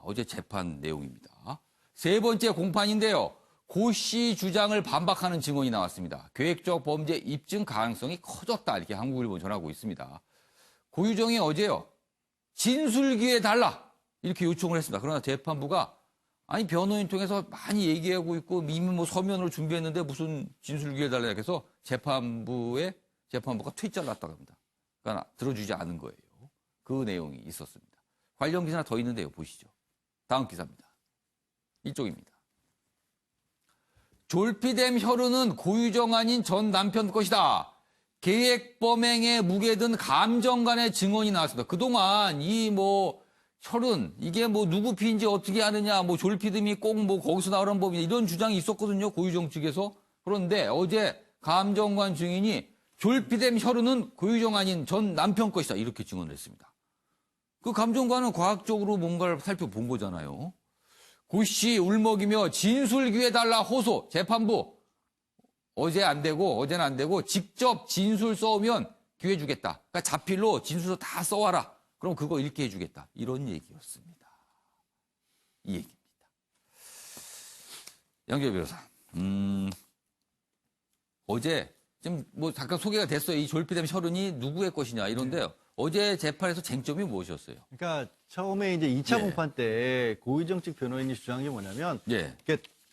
어제 재판 내용입니다. 세 번째 공판인데요. 고 씨 주장을 반박하는 증언이 나왔습니다. 계획적 범죄 입증 가능성이 커졌다. 이렇게 한국일보 전하고 있습니다. 고유정이 어제요. 진술 기회 달라. 이렇게 요청을 했습니다. 그러나 재판부가 아니 변호인 통해서 많이 얘기하고 있고 이미 뭐 서면으로 준비했는데 무슨 진술 기회 달라 해서 재판부가 퇴짜를 났다고 합니다. 그러니까 들어주지 않은 거예요. 그 내용이 있었습니다. 관련 기사 하나 더 있는데요. 보시죠. 다음 기사입니다. 이쪽입니다. 졸피뎀 혈흔은 고유정 아닌 전 남편 것이다. 계획 범행에 무게든 감정 간의 증언이 나왔습니다. 그동안 혈흔, 이게 누구 피인지 어떻게 아느냐, 졸피뎀이 꼭 거기서 나오는 법이냐, 이런 주장이 있었거든요. 고유정 측에서. 그런데 어제 감정관 증인이 졸피뎀 혈흔은 고유정 아닌 전 남편 것이다. 이렇게 증언을 했습니다. 그 감정관은 과학적으로 뭔가를 살펴본 거잖아요. 고 씨 울먹이며 진술 기회 달라 호소. 재판부. 어제는 안 되고 직접 진술 써오면 기회 주겠다. 그러니까 자필로 진술서 다 써와라. 그럼 그거 읽게 해주겠다. 이런 얘기였습니다. 이 얘기입니다. 양재 변호사. 어제 지금 잠깐 소개가 됐어요. 이 졸피뎀 혈흔이 누구의 것이냐 이런데요. 어제 재판에서 쟁점이 무엇이었어요? 그러니까 처음에 이제 2차 공판 때 고유정 측 변호인이 주장한 게 뭐냐면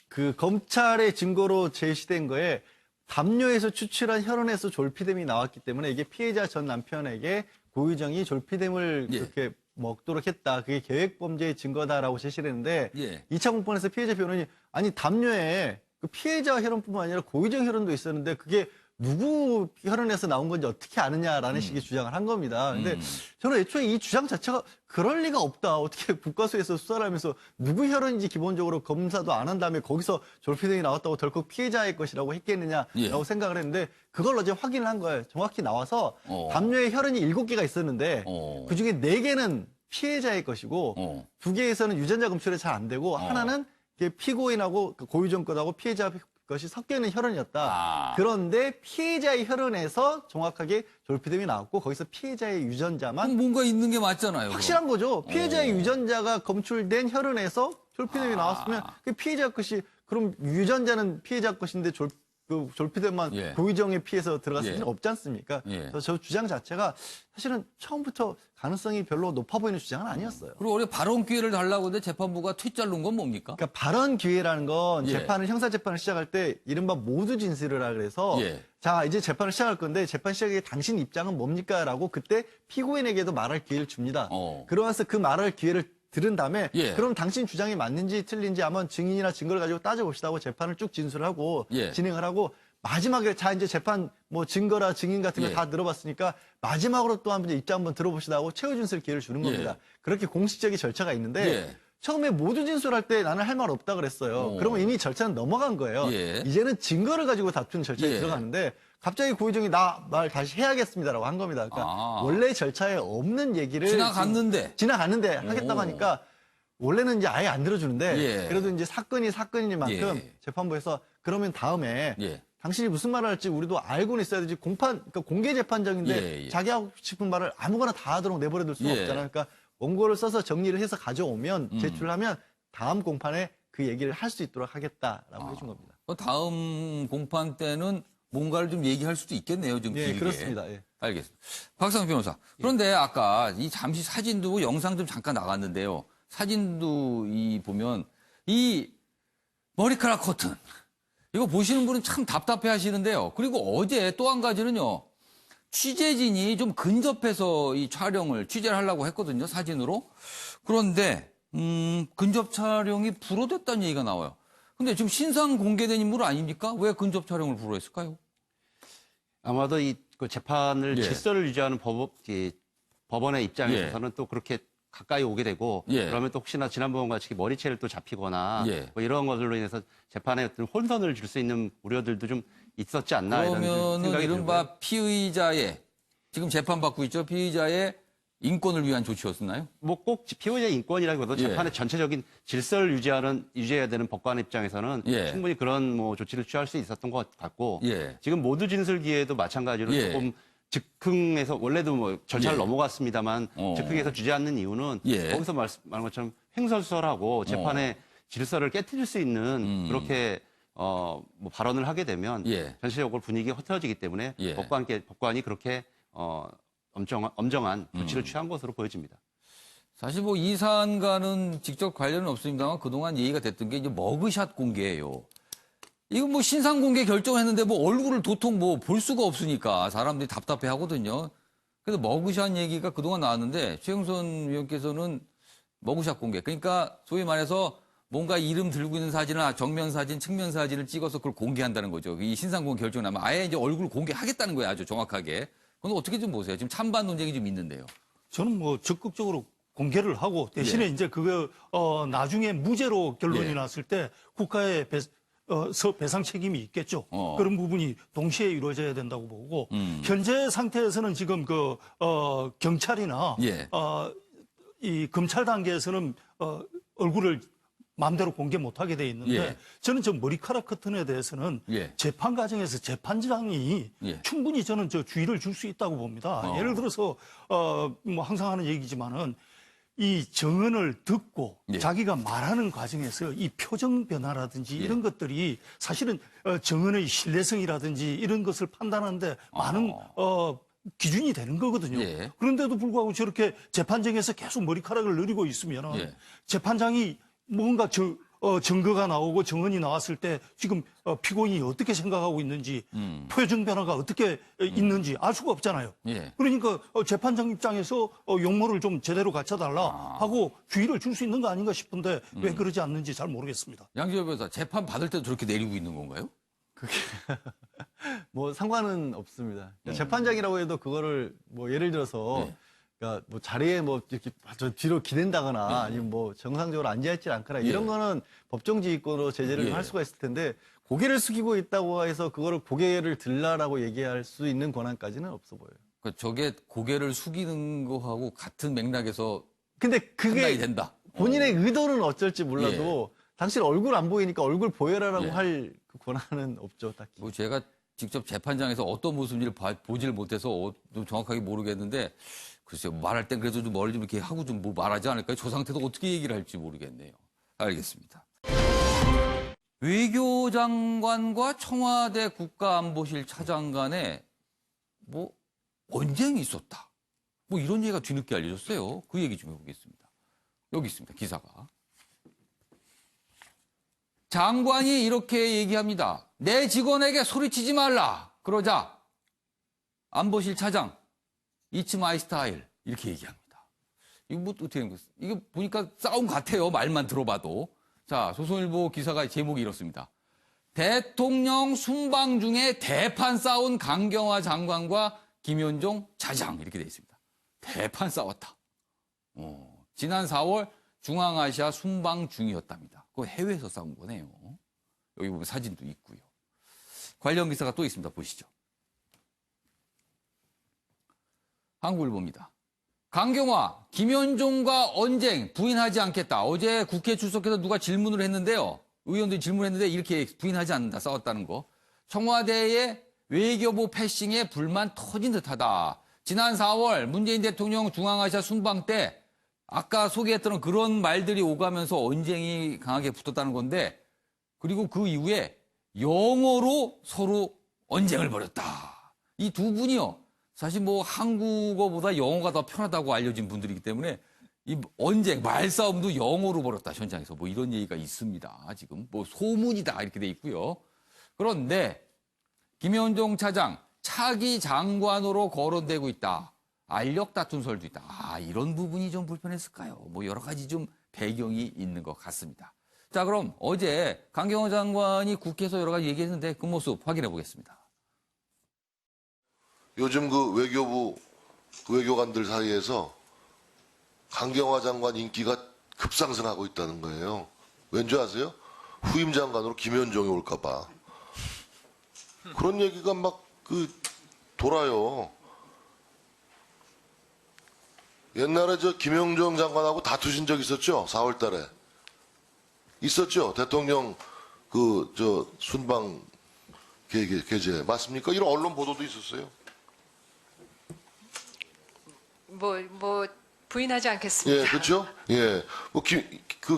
그 검찰의 증거로 제시된 거에 담요에서 추출한 혈흔에서 졸피뎀이 나왔기 때문에 이게 피해자 전 남편에게 고유정이 졸피뎀을 그렇게 먹도록 했다. 그게 계획범죄의 증거다라고 제시를 했는데 2차 공판에서 피해자 변호인이 아니 담요에 그 피해자 혈흔뿐만 아니라 고유정 혈흔도 있었는데 그게 누구 혈흔에서 나온 건지 어떻게 아느냐라는 식의 주장을 한 겁니다. 근데 저는 애초에 이 주장 자체가 그럴 리가 없다. 어떻게 국가수에서 수사를 하면서 누구 혈흔인지 기본적으로 검사도 안 한 다음에 거기서 졸피뎀이 나왔다고 덜컥 피해자의 것이라고 했겠느냐라고 생각을 했는데 그걸 어제 확인을 한 거예요. 정확히 나와서 담요에 혈흔이 7개가 있었는데 그중에 4개는 피해자의 것이고 2개에서는 유전자 검출이 잘 안 되고 하나는 피고인하고 고유정 것하고 피해자 것이 섞여 있는 혈흔이었다. 그런데 피해자의 혈흔에서 정확하게 졸피뎀이 나왔고 거기서 피해자의 유전자만 뭔가 있는 게 맞잖아요. 확실한 거죠. 피해자의 유전자가 검출된 혈흔에서 졸피뎀이 나왔으면 그 피해자 것이 그럼 유전자는 피해자 것인데 졸피뎀만 고유정에 피해서 들어갔을 리는 없지 않습니까? 그래서 저 주장 자체가 사실은 처음부터 가능성이 별로 높아 보이는 주장은 아니었어요. 그리고 원래 발언 기회를 달라고 했는데 재판부가 퇴짜를 놓은 건 뭡니까? 그러니까 발언 기회라는 건 형사재판을 시작할 때 이른바 모두 진술을 하라 그래서 자 이제 재판을 시작할 건데 재판 시작에 당신 입장은 뭡니까? 라고 그때 피고인에게도 말할 기회를 줍니다. 그러면서 그 말할 기회를 들은 다음에 그럼 당신 주장이 맞는지 틀린지 한번 증인이나 증거를 가지고 따져봅시다 하고 재판을 쭉 진술을 하고 진행을 하고 마지막에 자 이제 재판 증거라 증인 같은 거 다 들어봤으니까 마지막으로 또 한번 입장 한번 들어봅시다 하고 최후 진술 기회를 주는 겁니다. 그렇게 공식적인 절차가 있는데 처음에 모두 진술할 때 나는 할 말 없다 그랬어요. 그러면 이미 절차는 넘어간 거예요. 이제는 증거를 가지고 다투는 절차에 들어가는데 갑자기 고유정이 나 말 다시 해야겠습니다라고 한 겁니다. 그러니까 원래 절차에 없는 얘기를 지나갔는데 하겠다고 하니까 원래는 이제 아예 안 들어주는데 그래도 이제 사건이 사건이니만큼 재판부에서 그러면 다음에 당신이 무슨 말을 할지 우리도 알고는 있어야 되지 그러니까 공개 재판정인데 예. 자기 하고 싶은 말을 아무거나 다 하도록 내버려둘 수는 예. 없잖아요. 그러니까 원고를 써서 정리를 해서 가져오면 제출하면 다음 공판에 그 얘기를 할 수 있도록 하겠다라고 해준 겁니다. 다음 공판 때는 뭔가를 좀 얘기할 수도 있겠네요. 좀 예, 길게. 그렇습니다. 예. 알겠습니다. 박상수 변호사. 그런데 아까 이 잠시 사진도 영상 좀 잠깐 나갔는데요. 사진도 보면 이 머리카락 커튼. 이거 보시는 분은 참 답답해 하시는데요. 그리고 어제 또 한 가지는요. 취재진이 좀 근접해서 이 취재를 하려고 했거든요. 사진으로. 그런데 근접 촬영이 불허됐다는 얘기가 나와요. 근데 지금 신상 공개된 인물 아닙니까? 왜 근접 촬영을 불허했을까요? 아마도 그 재판을 예. 질서를 유지하는 법원의 입장에서는 또 그렇게 가까이 오게 되고 예. 그러면 또 혹시나 지난번과 같이 머리채를 또 잡히거나 예. 뭐 이런 것들로 인해서 재판에 어떤 혼선을 줄 수 있는 우려들도 좀 있었지 않나 이런 그러면은 생각이 들고요. 이른바 피의자의 지금 재판받고 있죠. 피의자의 인권을 위한 조치였나요? 뭐 꼭 피의자 인권이라기보다 예. 재판의 전체적인 질서를 유지해야 되는 법관 입장에서는 예. 충분히 그런 뭐 조치를 취할 수 있었던 것 같고 예. 지금 모두 진술 기회도 마찬가지로 예. 조금 즉흥해서 원래도 뭐 절차를 예. 넘어갔습니다만 즉흥해서 주지 않는 이유는 예. 거기서 말한 것처럼 횡설수설하고 재판의 질서를 깨트릴 수 있는 그렇게 뭐 발언을 하게 되면 예. 전체적으로 분위기가 흐트러지기 때문에 예. 법관이 그렇게 엄정한 조치를 취한 것으로 보여집니다. 사실 뭐 이 사안과는 직접 관련은 없습니다만 그동안 얘기가 됐던 게 이제 머그샷 공개예요. 이거 뭐 신상 공개 결정을 했는데 뭐 얼굴을 도통 뭐 볼 수가 없으니까 사람들이 답답해 하거든요. 그래서 머그샷 얘기가 그동안 나왔는데 최영선 위원께서는 머그샷 공개. 그러니까 소위 말해서 뭔가 이름 들고 있는 사진을 정면 사진, 측면 사진을 찍어서 그걸 공개한다는 거죠. 이 신상 공개 결정이 나면 아예 이제 얼굴 공개하겠다는 거예요. 아주 정확하게. 그건 어떻게 좀 보세요? 지금 찬반 논쟁이 좀 있는데요. 저는 뭐 적극적으로 공개를 하고 대신에 이제 그거 나중에 무죄로 결론이 예. 났을 때 국가의 배상 책임이 있겠죠. 그런 부분이 동시에 이루어져야 된다고 보고 현재 상태에서는 지금 경찰이나 예. 이 검찰 단계에서는 얼굴을 마음대로 공개 못하게 돼 있는데 예. 저는 저 머리카락 커튼에 대해서는 예. 재판 과정에서 재판장이 예. 충분히 저는 저 주의를 줄 수 있다고 봅니다. 예를 들어서 뭐 항상 하는 얘기지만은 이 정언을 듣고 예. 자기가 말하는 과정에서 이 표정 변화라든지 이런 것들이 사실은 정언의 신뢰성이라든지 이런 것을 판단하는데 많은 기준이 되는 거거든요. 예. 그런데도 불구하고 저렇게 재판정에서 계속 머리카락을 늘리고 있으면 예. 재판장이 뭔가 증거가 나오고 정언이 나왔을 때 지금 피고인이 어떻게 생각하고 있는지 표정 변화가 어떻게 있는지 알 수가 없잖아요. 예. 그러니까 재판장 입장에서 용모를 좀 제대로 갖춰달라 하고 주의를 줄 수 있는 거 아닌가 싶은데 왜 그러지 않는지 잘 모르겠습니다. 양지열 변호사, 재판 받을 때도 저렇게 내리고 있는 건가요? 뭐 상관은 없습니다. 그러니까 재판장이라고 해도 그거를 뭐 예를 들어서 네. 그러니까 뭐 자리에 뭐 이렇게 저 뒤로 기댄다거나 아니면 뭐 정상적으로 앉아있지 않거나 이런 거는 법정지휘권으로 제재를 예. 할 수가 있을 텐데 고개를 숙이고 있다고 해서 그거를 고개를 들라라고 얘기할 수 있는 권한까지는 없어 보여요. 그러니까 저게 고개를 숙이는 거하고 같은 맥락에서 근데 판단이 그게 된다. 본인의 의도는 어쩔지 몰라도 당신 얼굴 안 보이니까 얼굴 보여라라고 예. 할 그 권한은 없죠, 딱히. 뭐 제가 직접 재판장에서 어떤 모습인지를 보지를 못해서 좀 정확하게 모르겠는데 글쎄요, 말할 땐 그래도 좀 머리 좀 이렇게 하고 좀 뭐 말하지 않을까요? 저 상태도 어떻게 얘기를 할지 모르겠네요. 알겠습니다. 외교장관과 청와대 국가안보실 차장 간에 뭐 언쟁이 있었다. 뭐 이런 얘기가 뒤늦게 알려졌어요. 그 얘기 좀 해보겠습니다. 여기 있습니다. 기사가. 장관이 이렇게 얘기합니다. 내 직원에게 소리치지 말라. 그러자 안보실 차장 It's my style 이렇게 얘기합니다. 이거 뭐 어떻게 된 거예요? 이게 보니까 싸움 같아요. 말만 들어봐도. 자, 조선일보 기사가 제목이 이렇습니다. 대통령 순방 중에 대판 싸운 강경화 장관과 김현종 차장 이렇게 돼 있습니다. 대판 싸웠다. 지난 4월 중앙아시아 순방 중이었답니다. 그거 해외에서 싸운 거네요. 여기 보면 사진도 있고요. 관련 기사가 또 있습니다. 보시죠. 한국일보입니다. 강경화, 김현종과 언쟁 부인하지 않겠다. 어제 국회 출석해서 누가 질문을 했는데요. 의원들이 질문했는데 이렇게 부인하지 않는다. 싸웠다는 거. 청와대의 외교부 패싱에 불만 터진 듯하다. 지난 4월 문재인 대통령 중앙아시아 순방 때 아까 소개했던 그런 말들이 오가면서 언쟁이 강하게 붙었다는 건데, 그리고 그 이후에 영어로 서로 언쟁을 벌였다. 이 두 분이요, 사실 뭐 한국어보다 영어가 더 편하다고 알려진 분들이기 때문에 이 언쟁, 말싸움도 영어로 벌였다, 현장에서. 뭐 이런 얘기가 있습니다. 지금 뭐 소문이다 이렇게 돼 있고요. 그런데 김현종 차장 차기 장관으로 거론되고 있다. 알력 다툰 설도 있다. 아, 이런 부분이 좀 불편했을까요? 뭐 여러 가지 좀 배경이 있는 것 같습니다. 자, 그럼 어제 강경화 장관이 국회에서 여러 가지 얘기했는데 그 모습 확인해 보겠습니다. 요즘 그 외교부 외교관들 사이에서 강경화 장관 인기가 급상승하고 있다는 거예요. 왠지 아세요? 후임 장관으로 김현종이 올까 봐. 그런 얘기가 막 돌아요. 옛날에 저 김영정 장관하고 다투신 적 있었죠? 4월 달에. 있었죠? 대통령 순방 계제. 맞습니까? 이런 언론 보도도 있었어요. 뭐 부인하지 않겠습니다. 예, 그렇죠? 예.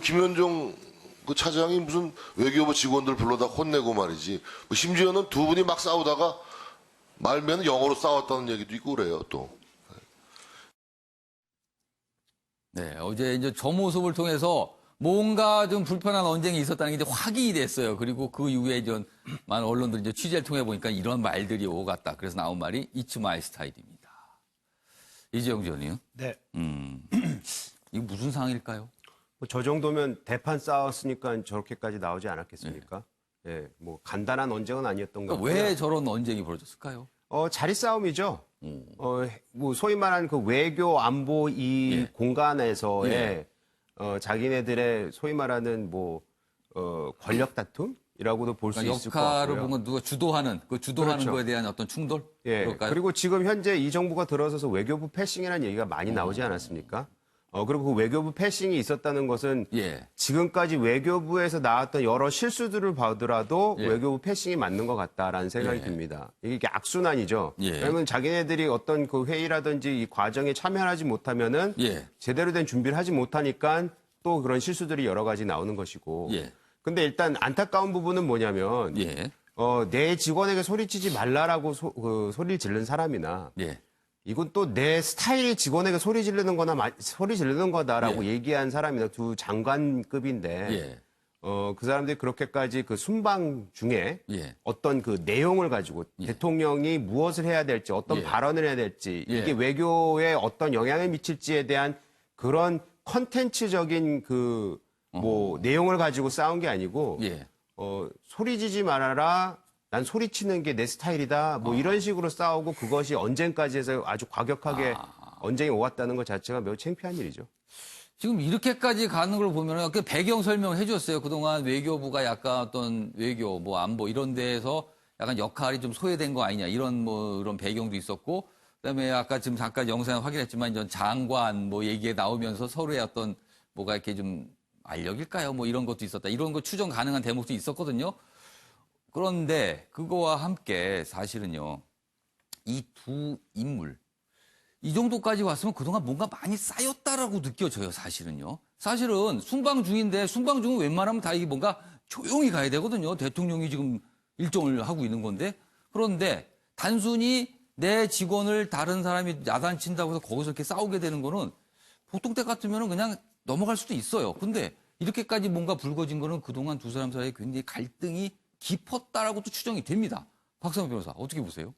김현종 그 차장이 무슨 외교부 직원들 불러다 혼내고 말이지. 심지어는 두 분이 막 싸우다가 말면 영어로 싸웠다는 얘기도 있고 그래요, 또. 네, 어제 이제 저 모습을 통해서 뭔가 좀 불편한 언쟁이 있었다는 게 이제 확인이 됐어요. 그리고 그 이후에 좀 많은 언론들이 이제 취재를 통해 보니까 이런 말들이 오갔다. 그래서 나온 말이 It's my 스타일입니다. 이재용 의원이요? 네. 이거 무슨 상황일까요? 저 정도면 대판 싸웠으니까 저렇게까지 나오지 않았겠습니까? 예, 뭐 간단한 언쟁은 아니었던 것 같고요. 왜 저런 언쟁이 벌어졌을까요? 자리 싸움이죠. 뭐 소위 말하는 그 외교 안보 이 공간에서의 자기네들의 소위 말하는 권력 다툼이라고도 볼 수 있을 것 같고요. 역할을 보면 누가 주도하는 그렇죠. 거에 대한 어떤 충돌? 예. 그럴까요? 그리고 지금 현재 이 정부가 들어서서 외교부 패싱이라는 얘기가 많이 나오지 않았습니까? 그리고 그 외교부 패싱이 있었다는 것은 지금까지 외교부에서 나왔던 여러 실수들을 봐더라도 외교부 패싱이 맞는 것 같다라는 생각이 듭니다. 이게 악순환이죠. 왜냐하면 자기네들이 어떤 그 회의라든지 이 과정에 참여하지 못하면은 제대로 된 준비를 하지 못하니까 또 그런 실수들이 여러 가지 나오는 것이고. 근데 일단 안타까운 부분은 뭐냐면 내 직원에게 소리치지 말라라고 소리를 지르는 사람이나 이건 또 내 스타일이 직원에게 소리 지르는 거다라고 얘기한 사람이나 두 장관급인데 그 사람들이 그렇게까지 그 순방 중에 어떤 그 내용을 가지고 대통령이 무엇을 해야 될지 어떤 발언을 해야 될지 이게 외교에 어떤 영향을 미칠지에 대한 그런 컨텐츠적인 내용을 가지고 싸운 게 아니고 소리 지지 말아라. 난 소리치는 게 내 스타일이다. 이런 식으로 싸우고 그것이 언쟁까지 해서 아주 과격하게 언쟁이 오갔다는 것 자체가 매우 창피한 일이죠. 지금 이렇게까지 가는 걸 보면 그 배경 설명을 해줬어요. 그동안 외교부가 약간 어떤 외교, 안보 이런 데에서 약간 역할이 좀 소외된 거 아니냐 이런 이런 배경도 있었고, 그다음에 아까 지금 잠깐 영상 확인했지만 이전 장관 얘기에 나오면서 서로의 어떤 뭐가 이렇게 좀 알력일까요? 이런 것도 있었다. 이런 거 추정 가능한 대목도 있었거든요. 그런데 그거와 함께 사실은요, 이 두 인물, 이 정도까지 왔으면 그동안 뭔가 많이 쌓였다라고 느껴져요, 사실은요. 사실은 순방 중인데 순방 중은 웬만하면 다 이게 뭔가 조용히 가야 되거든요. 대통령이 지금 일정을 하고 있는 건데. 그런데 단순히 내 직원을 다른 사람이 야단친다고 해서 거기서 이렇게 싸우게 되는 거는 보통 때 같으면 그냥 넘어갈 수도 있어요. 근데 이렇게까지 뭔가 불거진 거는 그동안 두 사람 사이에 굉장히 갈등이 깊었다라고도 추정이 됩니다. 박상훈 변호사 어떻게 보세요?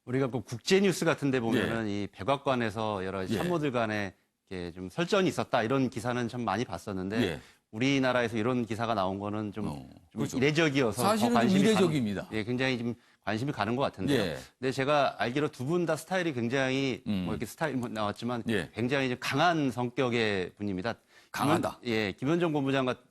우리가 그 국제 뉴스 같은 데 보면은 이 백악관에서 여러 참모들 간에 이렇게 좀 설전이 있었다 이런 기사는 참 많이 봤었는데 우리나라에서 이런 기사가 나온 거는 좀 그렇죠. 이례적이어서 사실은 더 관심이 이례적입니다. 굉장히 좀 관심이 가는 것 같은데요. 근데 제가 알기로 두 분 다 스타일이 굉장히 이렇게 스타일 나왔지만 굉장히 좀 강한 성격의 분입니다. 강하다. 김현종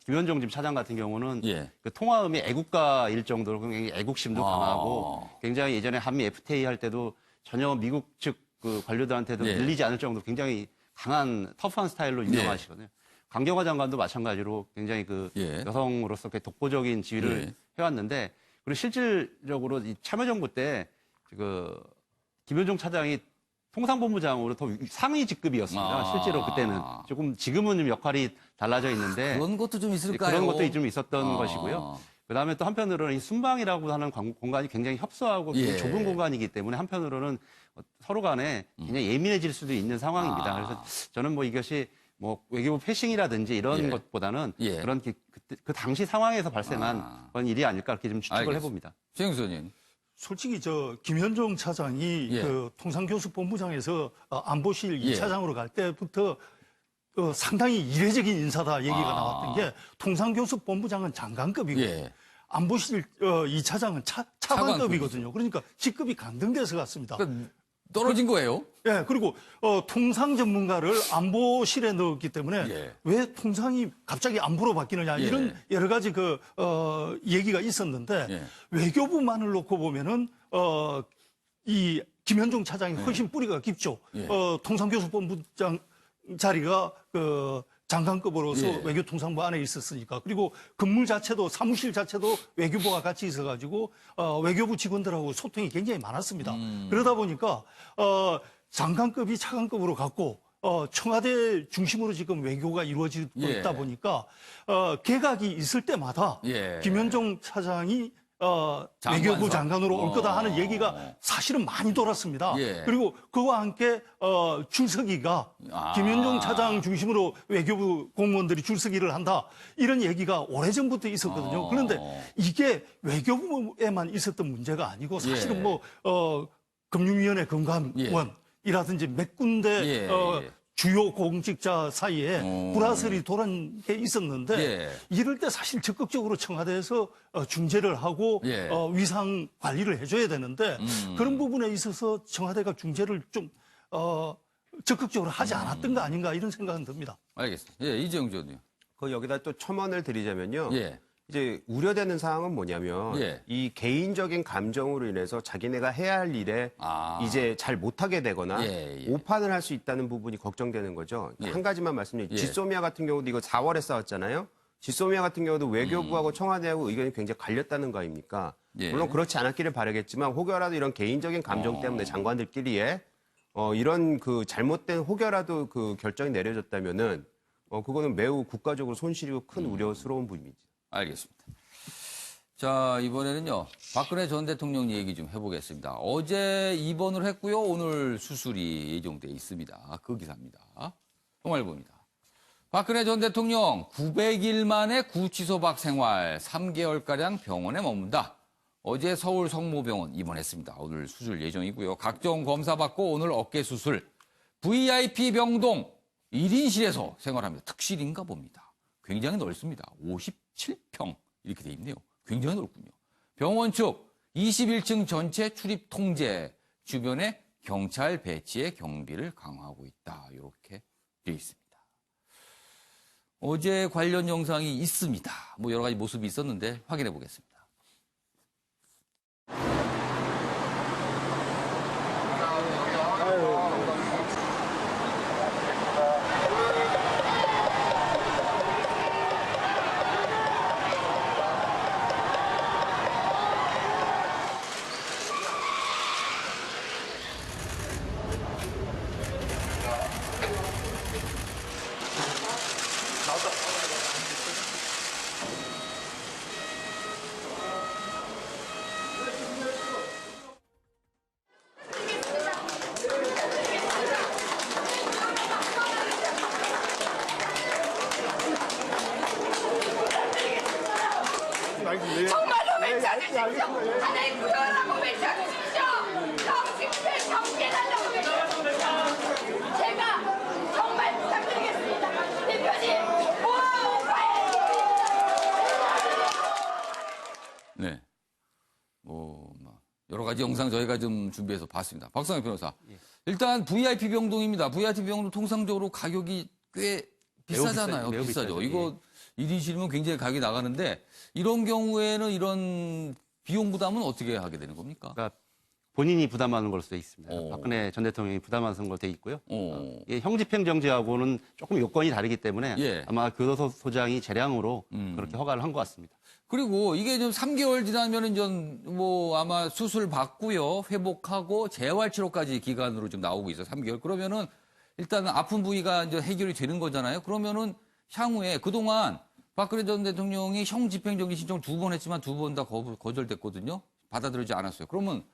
지금 차장 같은 경우는 그 통화음이 애국가일 정도로 굉장히 애국심도 강하고 굉장히 예전에 한미 FTA 할 때도 전혀 미국 측 그 관료들한테도 밀리지 않을 정도로 굉장히 강한 터프한 스타일로 유명하시거든요. 강경화 장관도 마찬가지로 굉장히 그 여성으로서 독보적인 지위를 해왔는데 그리고 실질적으로 이 참여정부 때 김현종 차장이 통상본부장으로 더 상위 직급이었습니다. 실제로 그때는 조금 지금은 좀 역할이 달라져 있는데 그런 것도 좀 있을까요? 그런 것도 좀 있었던 것이고요. 그다음에 또 한편으로는 이 순방이라고 하는 공간이 굉장히 협소하고 예. 좁은 공간이기 때문에 한편으로는 서로 간에 굉장히 예민해질 수도 있는 상황입니다. 그래서 저는 뭐 이것이 뭐 외교부 패싱이라든지 이런 예. 것보다는 예. 그런 그 당시 상황에서 발생한 그런 일이 아닐까 이렇게 좀 추측을 알겠습니다. 해봅니다. 최영수 의원님. 솔직히 김현종 차장이 예. 그 통상교섭본부장에서 안보실 예. 2차장으로 갈 때부터 상당히 이례적인 인사다 얘기가 나왔던 게 통상교섭본부장은 장관급이고 예. 안보실 2차장은 차관급이거든요. 그러니까 직급이 강등돼서 갔습니다. 그러니까 떨어진 거예요? 예, 그리고 통상 전문가를 안보실에 넣었기 때문에 예. 왜 통상이 갑자기 안보로 바뀌느냐 예. 이런 여러 가지 얘기가 있었는데 예. 외교부만을 놓고 보면은 이 김현종 차장이 훨씬 뿌리가 깊죠. 예. 통상교섭본부장 자리가 장관급으로서 예. 외교통상부 안에 있었으니까. 그리고 근무 자체도 사무실 자체도 외교부와 같이 있어가지고 외교부 직원들하고 소통이 굉장히 많았습니다. 그러다 보니까 장관급이 차관급으로 갔고 청와대 중심으로 지금 외교가 이루어지고 예. 있다 보니까 개각이 있을 때마다 예. 김현종 차장이 장관석. 외교부 장관으로 올 거다 하는 얘기가 사실은 많이 돌았습니다. 예. 그리고 그와 함께 줄서기가 김현종 차장 중심으로 외교부 공무원들이 줄서기를 한다. 이런 얘기가 오래전부터 있었거든요. 그런데 이게 외교부에만 있었던 문제가 아니고 사실은 예. 금융위원회 금감원이라든지 몇 군데 예. 주요 공직자 사이에 불화설이 돌은 게 있었는데 예. 이럴 때 사실 적극적으로 청와대에서 중재를 하고 예. 위상 관리를 해줘야 되는데 그런 부분에 있어서 청와대가 중재를 좀 적극적으로 하지 않았던 거 아닌가 이런 생각은 듭니다. 알겠습니다. 예, 이재용 의원님. 여기다 또 첨언을 드리자면요. 예. 이제 우려되는 사항은 뭐냐면 예. 이 개인적인 감정으로 인해서 자기네가 해야 할 일에 이제 잘 못하게 되거나 예, 예. 오판을 할 수 있다는 부분이 걱정되는 거죠. 예. 한 가지만 말씀드리면 예. 지소미아 같은 경우도 이거 4월에 싸웠잖아요. 지소미아 같은 경우도 외교부하고 청와대하고 의견이 굉장히 갈렸다는 거 아닙니까? 예. 물론 그렇지 않았기를 바라겠지만 혹여라도 이런 개인적인 감정 때문에 장관들끼리에 이런 잘못된 혹여라도 결정이 내려졌다면은 그거는 매우 국가적으로 손실이고 큰 우려스러운 부분입니다. 알겠습니다. 자, 이번에는요, 박근혜 전 대통령 얘기 좀 해보겠습니다. 어제 입원을 했고요, 오늘 수술이 예정돼 있습니다. 그 기사입니다. 동아일보입니다. 박근혜 전 대통령 900일 만에 구치소박 생활 3개월가량 병원에 머문다. 어제 서울 성모병원 입원했습니다. 오늘 수술 예정이고요. 각종 검사 받고 오늘 어깨 수술. VIP 병동 1인실에서 생활합니다. 특실인가 봅니다. 굉장히 넓습니다. 57평 이렇게 돼 있네요. 굉장히 넓군요. 병원 측 21층 전체 출입 통제, 주변에 경찰 배치에 경비를 강화하고 있다. 이렇게 되어 있습니다. 어제 관련 영상이 있습니다. 뭐 여러 가지 모습이 있었는데 확인해 보겠습니다. 정말로 외쳐주십시오. 하나님 구원하고 외쳐주십시오. 정식대 정계달라고 외쳐주십시오. 제가 정말 부탁드리겠습니다. 대표님, 네. 여러 가지 영상 저희가 좀 준비해서 봤습니다. 박상현 변호사. 일단 VIP 병동입니다. VIP 병동 통상적으로 가격이 꽤 비싸잖아요. 매우 비싸죠. 비싸죠. 이거 1인실이면 굉장히 가격이 나가는데 이런 경우에는 이런 비용 부담은 어떻게 하게 되는 겁니까? 그러니까 본인이 부담하는 걸로 돼 있습니다. 박근혜 전 대통령이 부담하는 걸로 돼 있고요. 형집행정지하고는 조금 요건이 다르기 때문에 예. 아마 교도소장이 재량으로 그렇게 허가를 한 것 같습니다. 그리고 이게 좀 3개월 지나면은 좀 뭐 아마 수술 받고요. 회복하고 재활 치료까지 기간으로 좀 나오고 있어요. 3개월. 그러면은 일단은 아픈 부위가 이제 해결이 되는 거잖아요. 그러면은 향후에 그동안 박근혜 전 대통령이 형 집행정지 신청 2번 했지만 2번 다 거절됐거든요. 받아들이지 않았어요. 그러면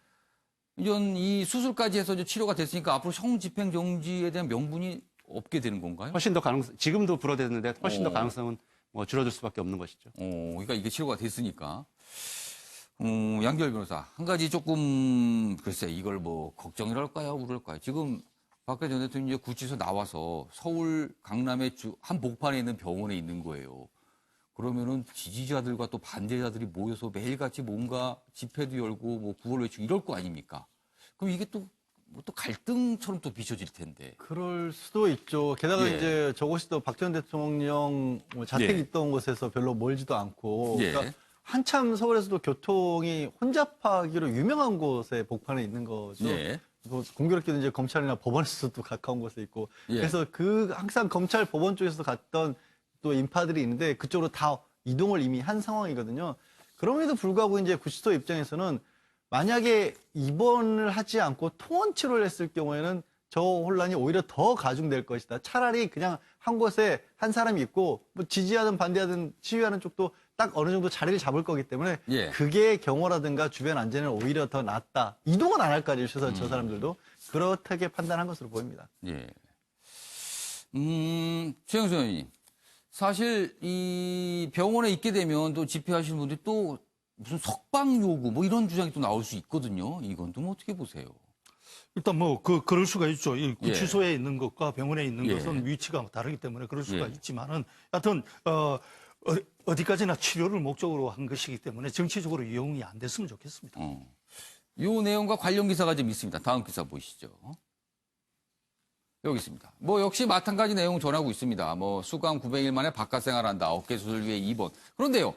이전 이 수술까지 해서 이제 치료가 됐으니까 앞으로 형 집행정지에 대한 명분이 없게 되는 건가요? 훨씬 더 가능성, 지금도 불어대는데 훨씬 더 가능성은 뭐 줄어들 수밖에 없는 것이죠. 그러니까 이게 치료가 됐으니까. 양결 변호사, 한 가지 조금, 글쎄, 이걸 뭐, 걱정이랄까요? 우울할까요? 지금, 박근혜 전 대통령이 구치소 나와서 서울 강남의 한복판에 있는 병원에 있는 거예요. 그러면은 지지자들과 또 반대자들이 모여서 매일같이 뭔가 집회도 열고 뭐 구호를 외치고 이럴 거 아닙니까? 그럼 이게 또, 뭐 또 갈등처럼 또 비춰질 텐데. 그럴 수도 있죠. 게다가 예. 이제 저곳이 또 박 전 대통령 자택이 예. 있던 곳에서 별로 멀지도 않고 예. 그러니까 한참 서울에서도 교통이 혼잡하기로 유명한 곳에 복판에 있는 거죠. 예. 뭐 공교롭게도 이제 검찰이나 법원에서도 가까운 곳에 있고 예. 그래서 항상 검찰 법원 쪽에서 갔던 또 인파들이 있는데 그쪽으로 다 이동을 이미 한 상황이거든요. 그럼에도 불구하고 이제 구치소 입장에서는 만약에 입원을 하지 않고 통원 치료를 했을 경우에는 저 혼란이 오히려 더 가중될 것이다. 차라리 그냥 한 곳에 한 사람이 있고 뭐 지지하든 반대하든 시위하는 쪽도 딱 어느 정도 자리를 잡을 거기 때문에 예. 그게 경호라든가 주변 안전은 오히려 더 낫다. 이동은 안 할 거 아니에요. 저 사람들도. 그렇게 판단한 것으로 보입니다. 예. 최영수 의원님. 사실 이 병원에 있게 되면 또 집회하시는 분들이 또 무슨 석방 요구 뭐 이런 주장이 또 나올 수 있거든요. 이건 좀 어떻게 보세요? 일단 뭐 그럴 수가 있죠. 이 구치소에 있는 것과 병원에 있는 예. 것은 위치가 다르기 때문에 그럴 수가 예. 있지만은 하여튼 어디까지나 치료를 목적으로 한 것이기 때문에 정치적으로 이용이 안 됐으면 좋겠습니다. 이 내용과 관련 기사가 좀 있습니다. 다음 기사 보시죠. 여기 있습니다. 뭐 역시 마찬가지 내용 전하고 있습니다. 뭐 수감 900일 만에 바깥 생활한다. 어깨 수술 위해 입원. 그런데요.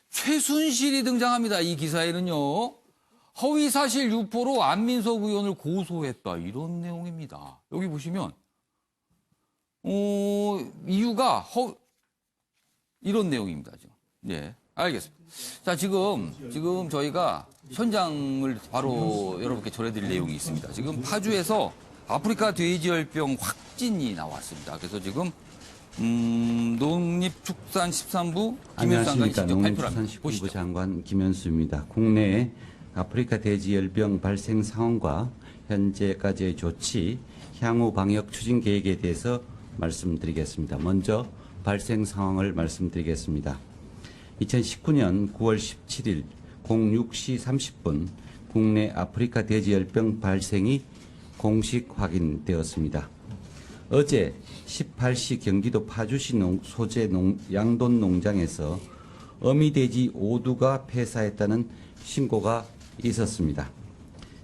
최순실이 등장합니다. 이 기사에는요. 허위사실 유포로 안민석 의원을 고소했다. 이런 내용입니다. 여기 보시면 이유가 이런 내용입니다. 지금. 예, 알겠습니다. 자, 지금 저희가 현장을 바로 여러분께 전해드릴 내용이 있습니다. 지금 파주에서 아프리카 돼지열병 확진이 나왔습니다. 그래서 지금 농립축산식품부 김현수 장관이 직접 발표를 합니다. 농림축산식품부 장관 김현수입니다. 국내에 아프리카 돼지열병 발생 상황과 현재까지의 조치, 향후 방역 추진 계획에 대해서 말씀드리겠습니다. 먼저 발생 상황을 말씀드리겠습니다. 2019년 9월 17일 06시 30분 국내 아프리카 돼지열병 발생이 공식 확인되었습니다. 어제 18시 경기도 파주시 소재 양돈 농장에서 어미돼지 5두가 폐사했다는 신고가 있었습니다.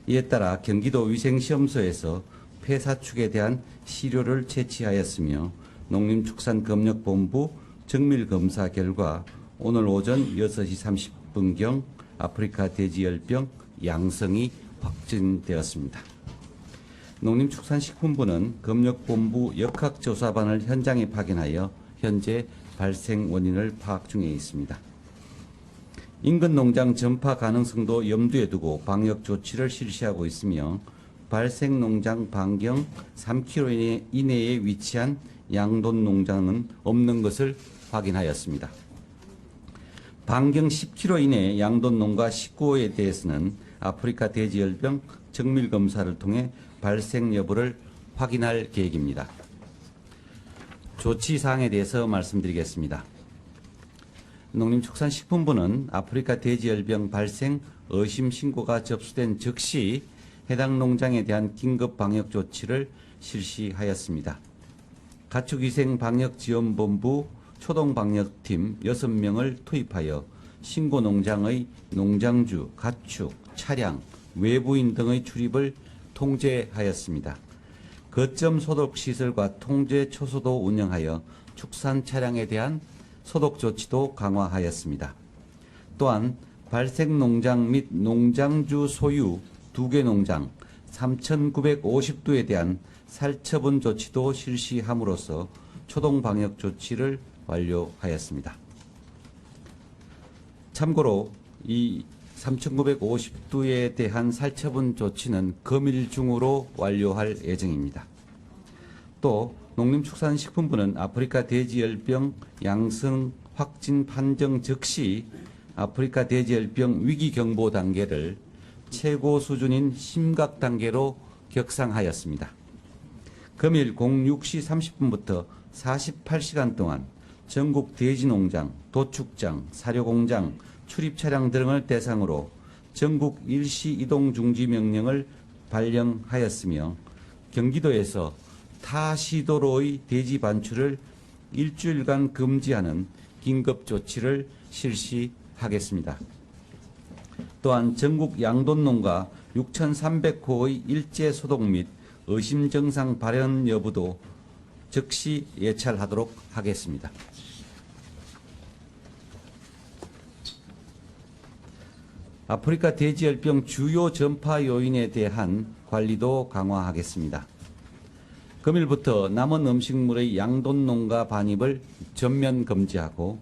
이에 따라 경기도 위생시험소에서 폐사 축에 대한 시료를 채취하였으며 농림축산검역본부 정밀검사 결과 오늘 오전 6시 30분경 아프리카 돼지열병 양성이 확진되었습니다. 농림축산식품부는 검역본부 역학조사반을 현장에 파견하여 현재 발생 원인을 파악 중에 있습니다. 인근 농장 전파 가능성도 염두에 두고 방역 조치를 실시하고 있으며 발생 농장 반경 3km 이내에 위치한 양돈 농장은 없는 것을 확인하였습니다. 반경 10km 이내 양돈 농가 19호에 대해서는 아프리카 돼지열병 정밀검사를 통해 발생 여부를 확인할 계획입니다. 조치 사항에 대해서 말씀드리겠습니다. 농림축산식품부는 아프리카 돼지열병 발생 의심 신고가 접수된 즉시 해당 농장에 대한 긴급 방역 조치를 실시하였습니다. 가축위생방역지원본부 초동방역팀 6명을 투입하여 신고 농장의 농장주, 가축, 차량, 외부인 등의 출입을 통제하였습니다. 거점 소독 시설과 통제 초소도 운영하여 축산 차량에 대한 소독 조치도 강화하였습니다. 또한 발생 농장 및 농장주 소유 2개 농장 3,950두에 대한 살처분 조치도 실시함으로써 초동 방역 조치를 완료하였습니다. 참고로 이 3,950두에 대한 살처분 조치는 금일 중으로 완료할 예정입니다. 또 농림축산식품부는 아프리카 돼지열병 양성 확진 판정 즉시 아프리카 돼지열병 위기경보 단계를 최고 수준인 심각 단계로 격상하였습니다. 금일 06시 30분부터 48시간 동안 전국 돼지농장, 도축장, 사료공장, 출입 차량 등을 대상으로 전국 일시 이동 중지 명령을 발령하였으며 경기도에서 타 시도로의 돼지 반출을 일주일간 금지하는 긴급 조치를 실시하겠습니다. 또한 전국 양돈농가 6,300호의 일제 소독 및 의심 증상 발현 여부도 즉시 예찰하도록 하겠습니다. 아프리카 돼지열병 주요 전파 요인에 대한 관리도 강화하겠습니다. 금일부터 남은 음식물의 양돈농가 반입을 전면 금지하고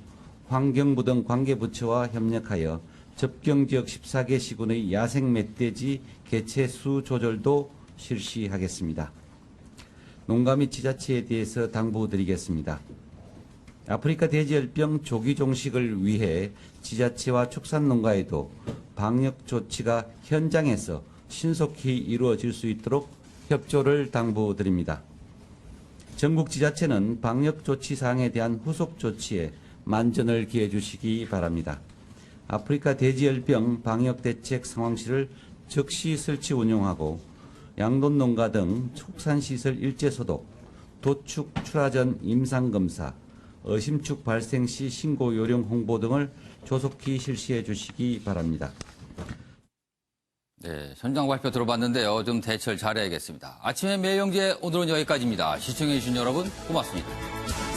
환경부 등 관계부처와 협력하여 접경지역 14개 시군의 야생 멧돼지 개체수 조절도 실시하겠습니다. 농가 및 지자체에 대해서 당부드리겠습니다. 아프리카 돼지열병 조기 종식을 위해 지자체와 축산농가에도 방역 조치가 현장에서 신속히 이루어질 수 있도록 협조를 당부드립니다. 전국 지자체는 방역 조치 사항에 대한 후속 조치에 만전을 기해 주시기 바랍니다. 아프리카 돼지열병 방역대책 상황실을 즉시 설치 운영하고 양돈농가 등 축산시설 일제소독, 도축 출하 전 임상검사, 의심축 발생 시 신고 요령 홍보 등을 조속히 실시해 주시기 바랍니다. 네, 현장 발표 들어봤는데요. 좀 대처를 잘해야겠습니다. 아침에 매영제 오늘은 여기까지입니다. 시청해 주신 여러분 고맙습니다.